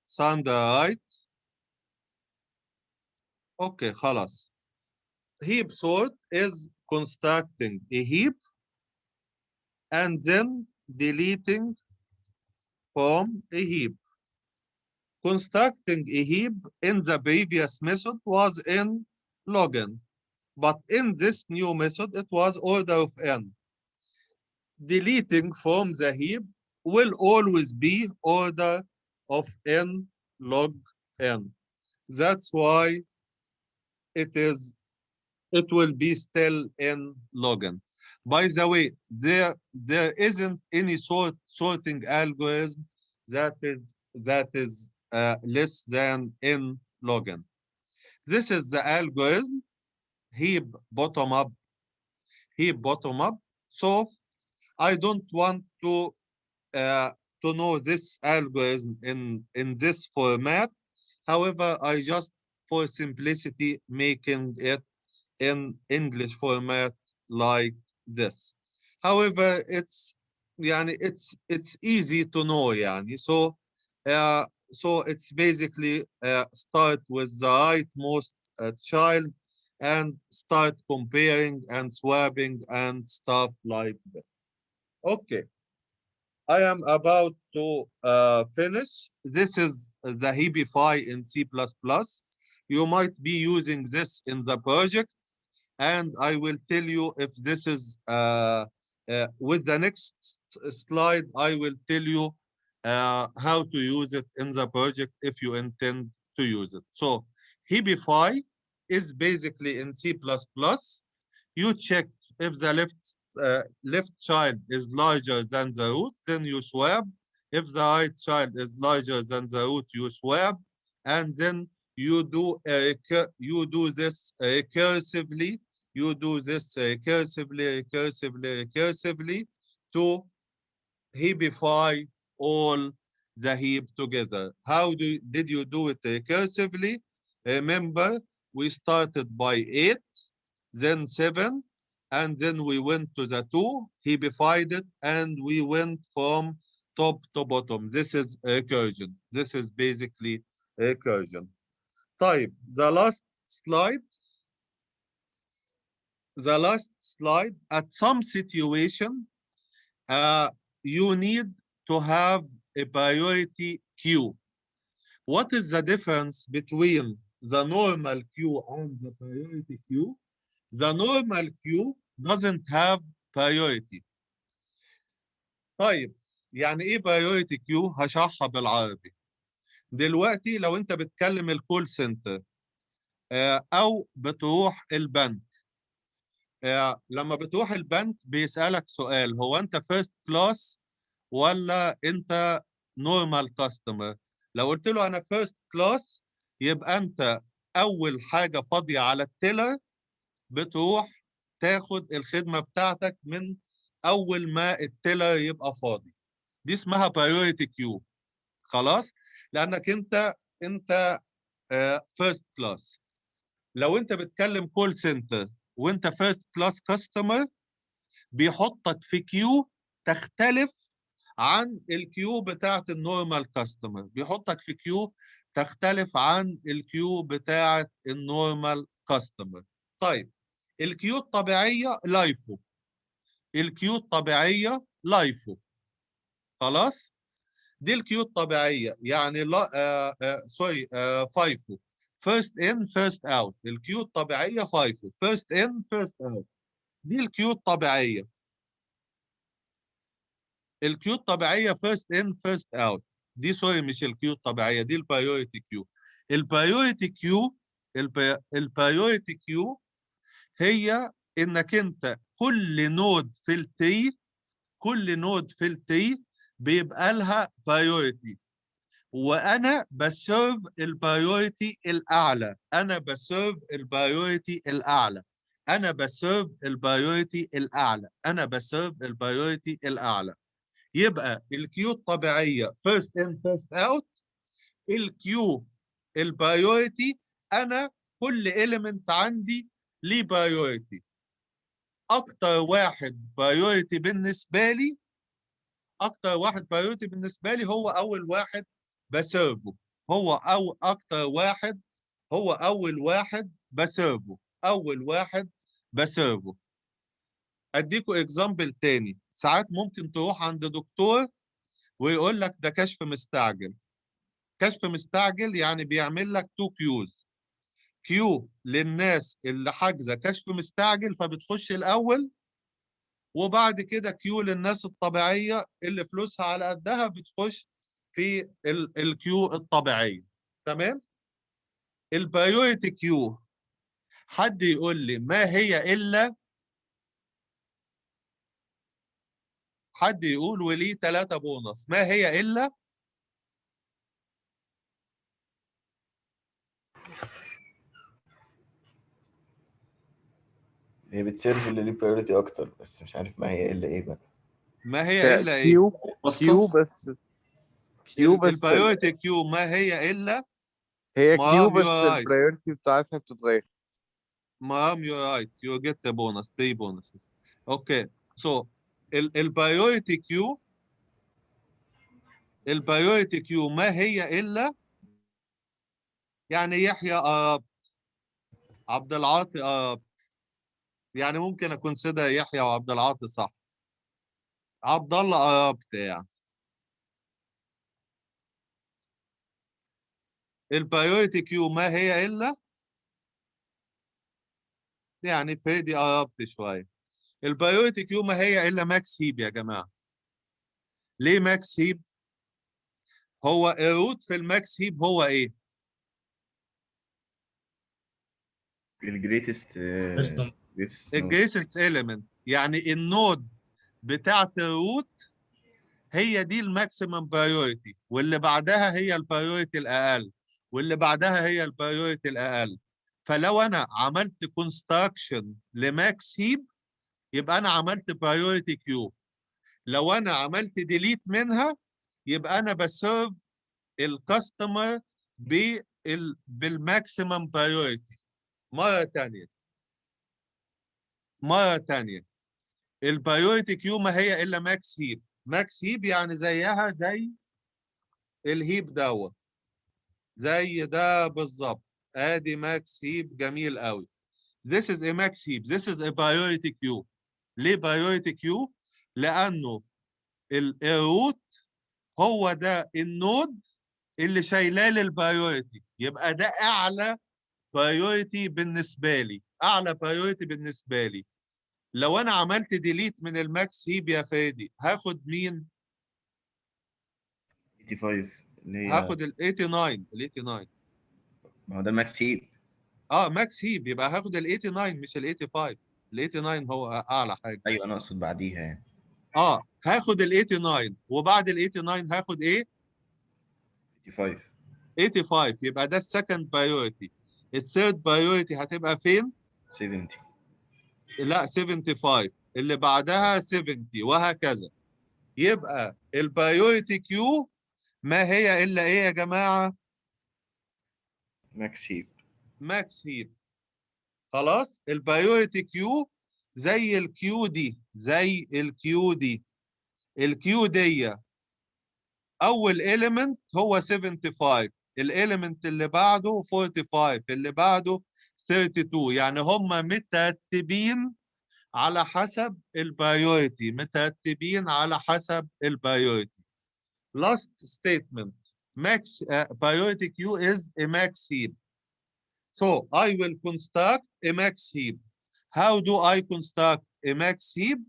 S3: Sanda, right? Okay, خلاص. Heap sort is constructing a heap and then deleting from a heap. Constructing a heap in the previous method was in login, but in this new method, it was order of n. Deleting from the heap will always be order of n log n. That's why it will be still in login. By the way, there isn't any sorting algorithm that is less than in login. This is the algorithm heap bottom up. So I don't want to know this algorithm in this format. However, I just for simplicity making it in English format like this. However, it's easy to know يعني. So it's basically start with the rightmost child and start comparing and swapping and stuff like that. Okay. I am about to finish. This is the heapify in C++. You might be using this in the project, and I will tell you if this is with the next slide. I will tell you how to use it in the project if you intend to use it. So heapify is basically in C++. You check if the left child is larger than the root, then you swap. If the right child is larger than the root, you swap, and then you do this recursively. You do this recursively to heapify all the heap together. How did you do it recursively? Remember, we started by 8, then 7, and then we went to the 2, heapified it, and we went from top to bottom. This is recursion. This is basically recursion. Type the last slide. At some situation, you need to have a priority queue. What is the difference between the normal queue and the priority queue? The normal queue doesn't have priority. طيب يعني ايه priority queue؟ هشرحها بالعربي. دلوقتي لو انت بتكلم الكول سنتر او بتروح البنك، لما بتروح البنك بيسألك سؤال: هو انت فيرست كلاس ولا انت نورمال كاستمر؟ لو قلت له انا فيرست كلاس يبقى انت اول حاجه فاضيه على التيلر بتروح تاخد الخدمه بتاعتك من اول ما التيلر يبقى فاضي. دي اسمها priority queue. خلاص؟ لانك انت فيرست كلاس. لو انت بتكلم كول سنتر وانت فيرست كلاس كاستمر بيحطك في كيو تختلف عن الكيو بتاعت النورمال كاستمر. بيحطك في كيو تختلف عن الكيو بتاعة النورمال كاستمر. طيب الكيو الطبيعية لايفو، الكيو الطبيعية لايفو. خلاص دي الكيو الطبيعية، يعني لا سوري فايفو، فيرست ان فيرست اوت. الكيو الطبيعية فايفو، فيرست ان فيرست اوت، دي الكيو الطبيعية. الكيو الطبيعية فيرست ان فيرست اوت، دي سوري مش الكيو الطبيعية، دي البايوريتي كيو. البايوريتي كيو، البايوريتي كيو هي انك انت كل نود في التي، كل نود في التي بيبقى لها بايوريتي، وانا بسيرف البايوريتي الاعلى، انا بسيرف البايوريتي الاعلى، انا بسيرف البايوريتي الاعلى، انا بسيرف البايوريتي الاعلى. يبقى الكيو الطبيعيه فيرست ان فيرست اوت. الكيو البايوريتي انا كل اليمنت عندي ليه بايوريتي. اكتر واحد بايوريتي بالنسبه لي، اكتر واحد بايوريتي بالنسبه لي هو اول واحد بسيرفه، هو او اكتر واحد، هو اول واحد بسيرفه، اول واحد بسيرفه. اديكوا اكزامبل تاني. ساعات ممكن تروح عند دكتور ويقول لك ده كشف مستعجل. كشف مستعجل يعني بيعمل لك 2 كيوز، كيو للناس اللي حاجزه كشف مستعجل فبتخش الاول، وبعد كده كيو للناس الطبيعيه اللي فلوسها على قدها بتخش في الكيو الطبيعيه. تمام؟ البايوريتي كيو، حد يقول لي ما هي الا، حد يقول وليه 3 بونص، ما هي الا؟
S10: هي بتسيرف اللي ليه برايورتي اكتر، بس مش عارف ما هي الا ايه بقى.
S3: ما هي الا ايه؟
S14: كيو كيو بس، كيو بس
S3: البايوريتي كيو ما هي الا؟
S14: هي كيو
S3: مام يو
S14: بس
S3: رايت،
S14: البرايورتي بتاعتها بتتغير.
S3: مام يو رايت، يو جيت بونص 3 بونصز. اوكي سو البايوريتي كيو، البايوريتي كيو ما هي الا، يعني يحيى قربت، عبد العاطي قربت، يعني ممكن اكون سيدة يحيى وعبد العاطي صح، عبد الله قربت يعني. البايوريتي كيو ما هي الا، يعني فادي قربت شويه. البايوريتي كيو ما هي الا ماكس هيب يا جماعه. ليه ماكس هيب؟ هو الروت في الماكس هيب هو ايه؟
S10: الجريتست
S3: الجريتست اليمنت، يعني النود بتاعت الروت هي دي الماكسيمم بايوريتي، واللي بعدها هي البايوريتي الاقل، واللي بعدها هي البايوريتي الاقل. فلو انا عملت كونستراكشن لماكس هيب يبقى انا عملت بايوريتي كيو. لو انا عملت ديليت منها يبقى انا بسيرف الكاستمر بالماكسيمم بايوريتي. مره ثانيه، مره ثانيه، البايوريتي كيو ما هي الا ماكس هيب. ماكس هيب يعني زيها زي الهيب دوت، زي ده بالظبط. ادي ماكس هيب جميل قوي. This is a max heap. This is a priority queue. ليه priority queue؟ لأنه الروت هو ده النود اللي شايلاه للبايوريتي، يبقى ده أعلى بايوريتي بالنسبة لي، أعلى بايوريتي بالنسبة لي. لو أنا عملت ديليت من الماكس هيب يا فادي هاخد مين؟
S10: 85 اللي هي
S3: هاخد ال 89. ال 89
S10: ما هو ده ماكس هيب.
S3: ماكس هيب، يبقى هاخد ال 89 مش ال 85. ال 89 هو أعلى حاجة.
S10: ايوه انا اقصد بعديها يعني.
S3: هاخد ال 89 وبعد ال 89 هاخد ايه؟
S10: 85.
S3: 85 يبقى ده السكند بايوريتي. الثيرد بايوريتي هتبقى فين؟
S10: 70.
S3: لا 75، اللي بعدها 70 وهكذا. يبقى البايوريتي كيو ما هي الا ايه يا جماعه؟
S10: ماكس هيب.
S3: ماكس هيب. خلاص البايوريتي كيو زي الكيو دي، زي الكيو دي. الكيو دي اول اليمنت هو 75، الاليمنت اللي بعده 45 اللي بعده 32 يعني هم مترتبين على حسب البايوريتي مترتبين على حسب البايوريتي. Last statement max priority queue is a max heap. So I will construct a max heap. How do I construct a max heap?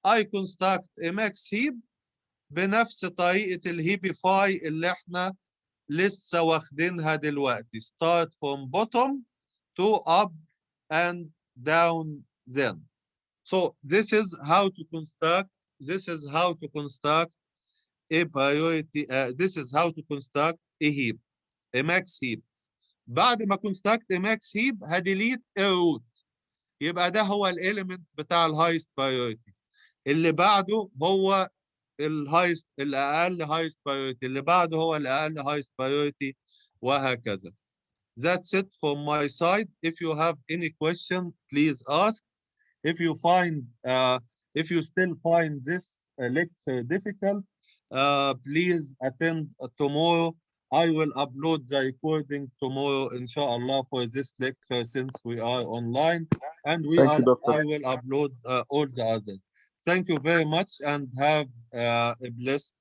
S3: I construct a max heap بنفس طريقة الهيبيفاي اللي احنا لسه واخدينها دلوقتي. Start from bottom to up and down then. So this is how to construct. This is how to construct a priority. This is how to construct a heap, a max heap. بعد ما construct a max heap هديليت الروت. يبقى ده هو الاليمنت بتاع الهايست priority. اللي بعده هو الهايست الاقل هايست priority. اللي بعده هو الاقل هايست priority وهكذا. That's it from my side. If you have any question, please ask. If you still find this lecture difficult, please attend tomorrow. I will upload the recording tomorrow, inshallah, for this lecture since we are online, and I will upload all the others. Thank you very much and have a blessed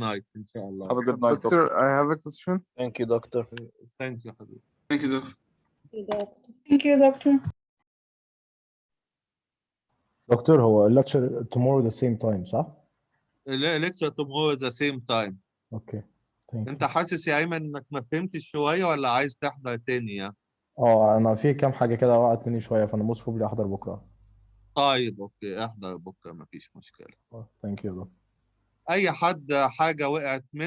S3: night, inshallah.
S14: Have a good night, doctor. I have a question.
S9: Thank you, doctor.
S3: Thank you, Habib.
S2: Thank you, doctor.
S5: Thank you, doctor.
S7: دكتور هو الليكتشر tomorrow the same time صح؟
S3: lecture tomorrow the same time.
S7: اوكي.
S3: انت حاسس يا ايمن انك ما فهمتش شويه ولا عايز تحضر تاني يعني؟
S7: انا في كام حاجه كده وقعت مني شويه فانا موست بروبلي احضر بكره.
S3: طيب اوكي احضر بكره مفيش مشكله.
S7: ثانك يو.
S3: اي حد حاجه وقعت منه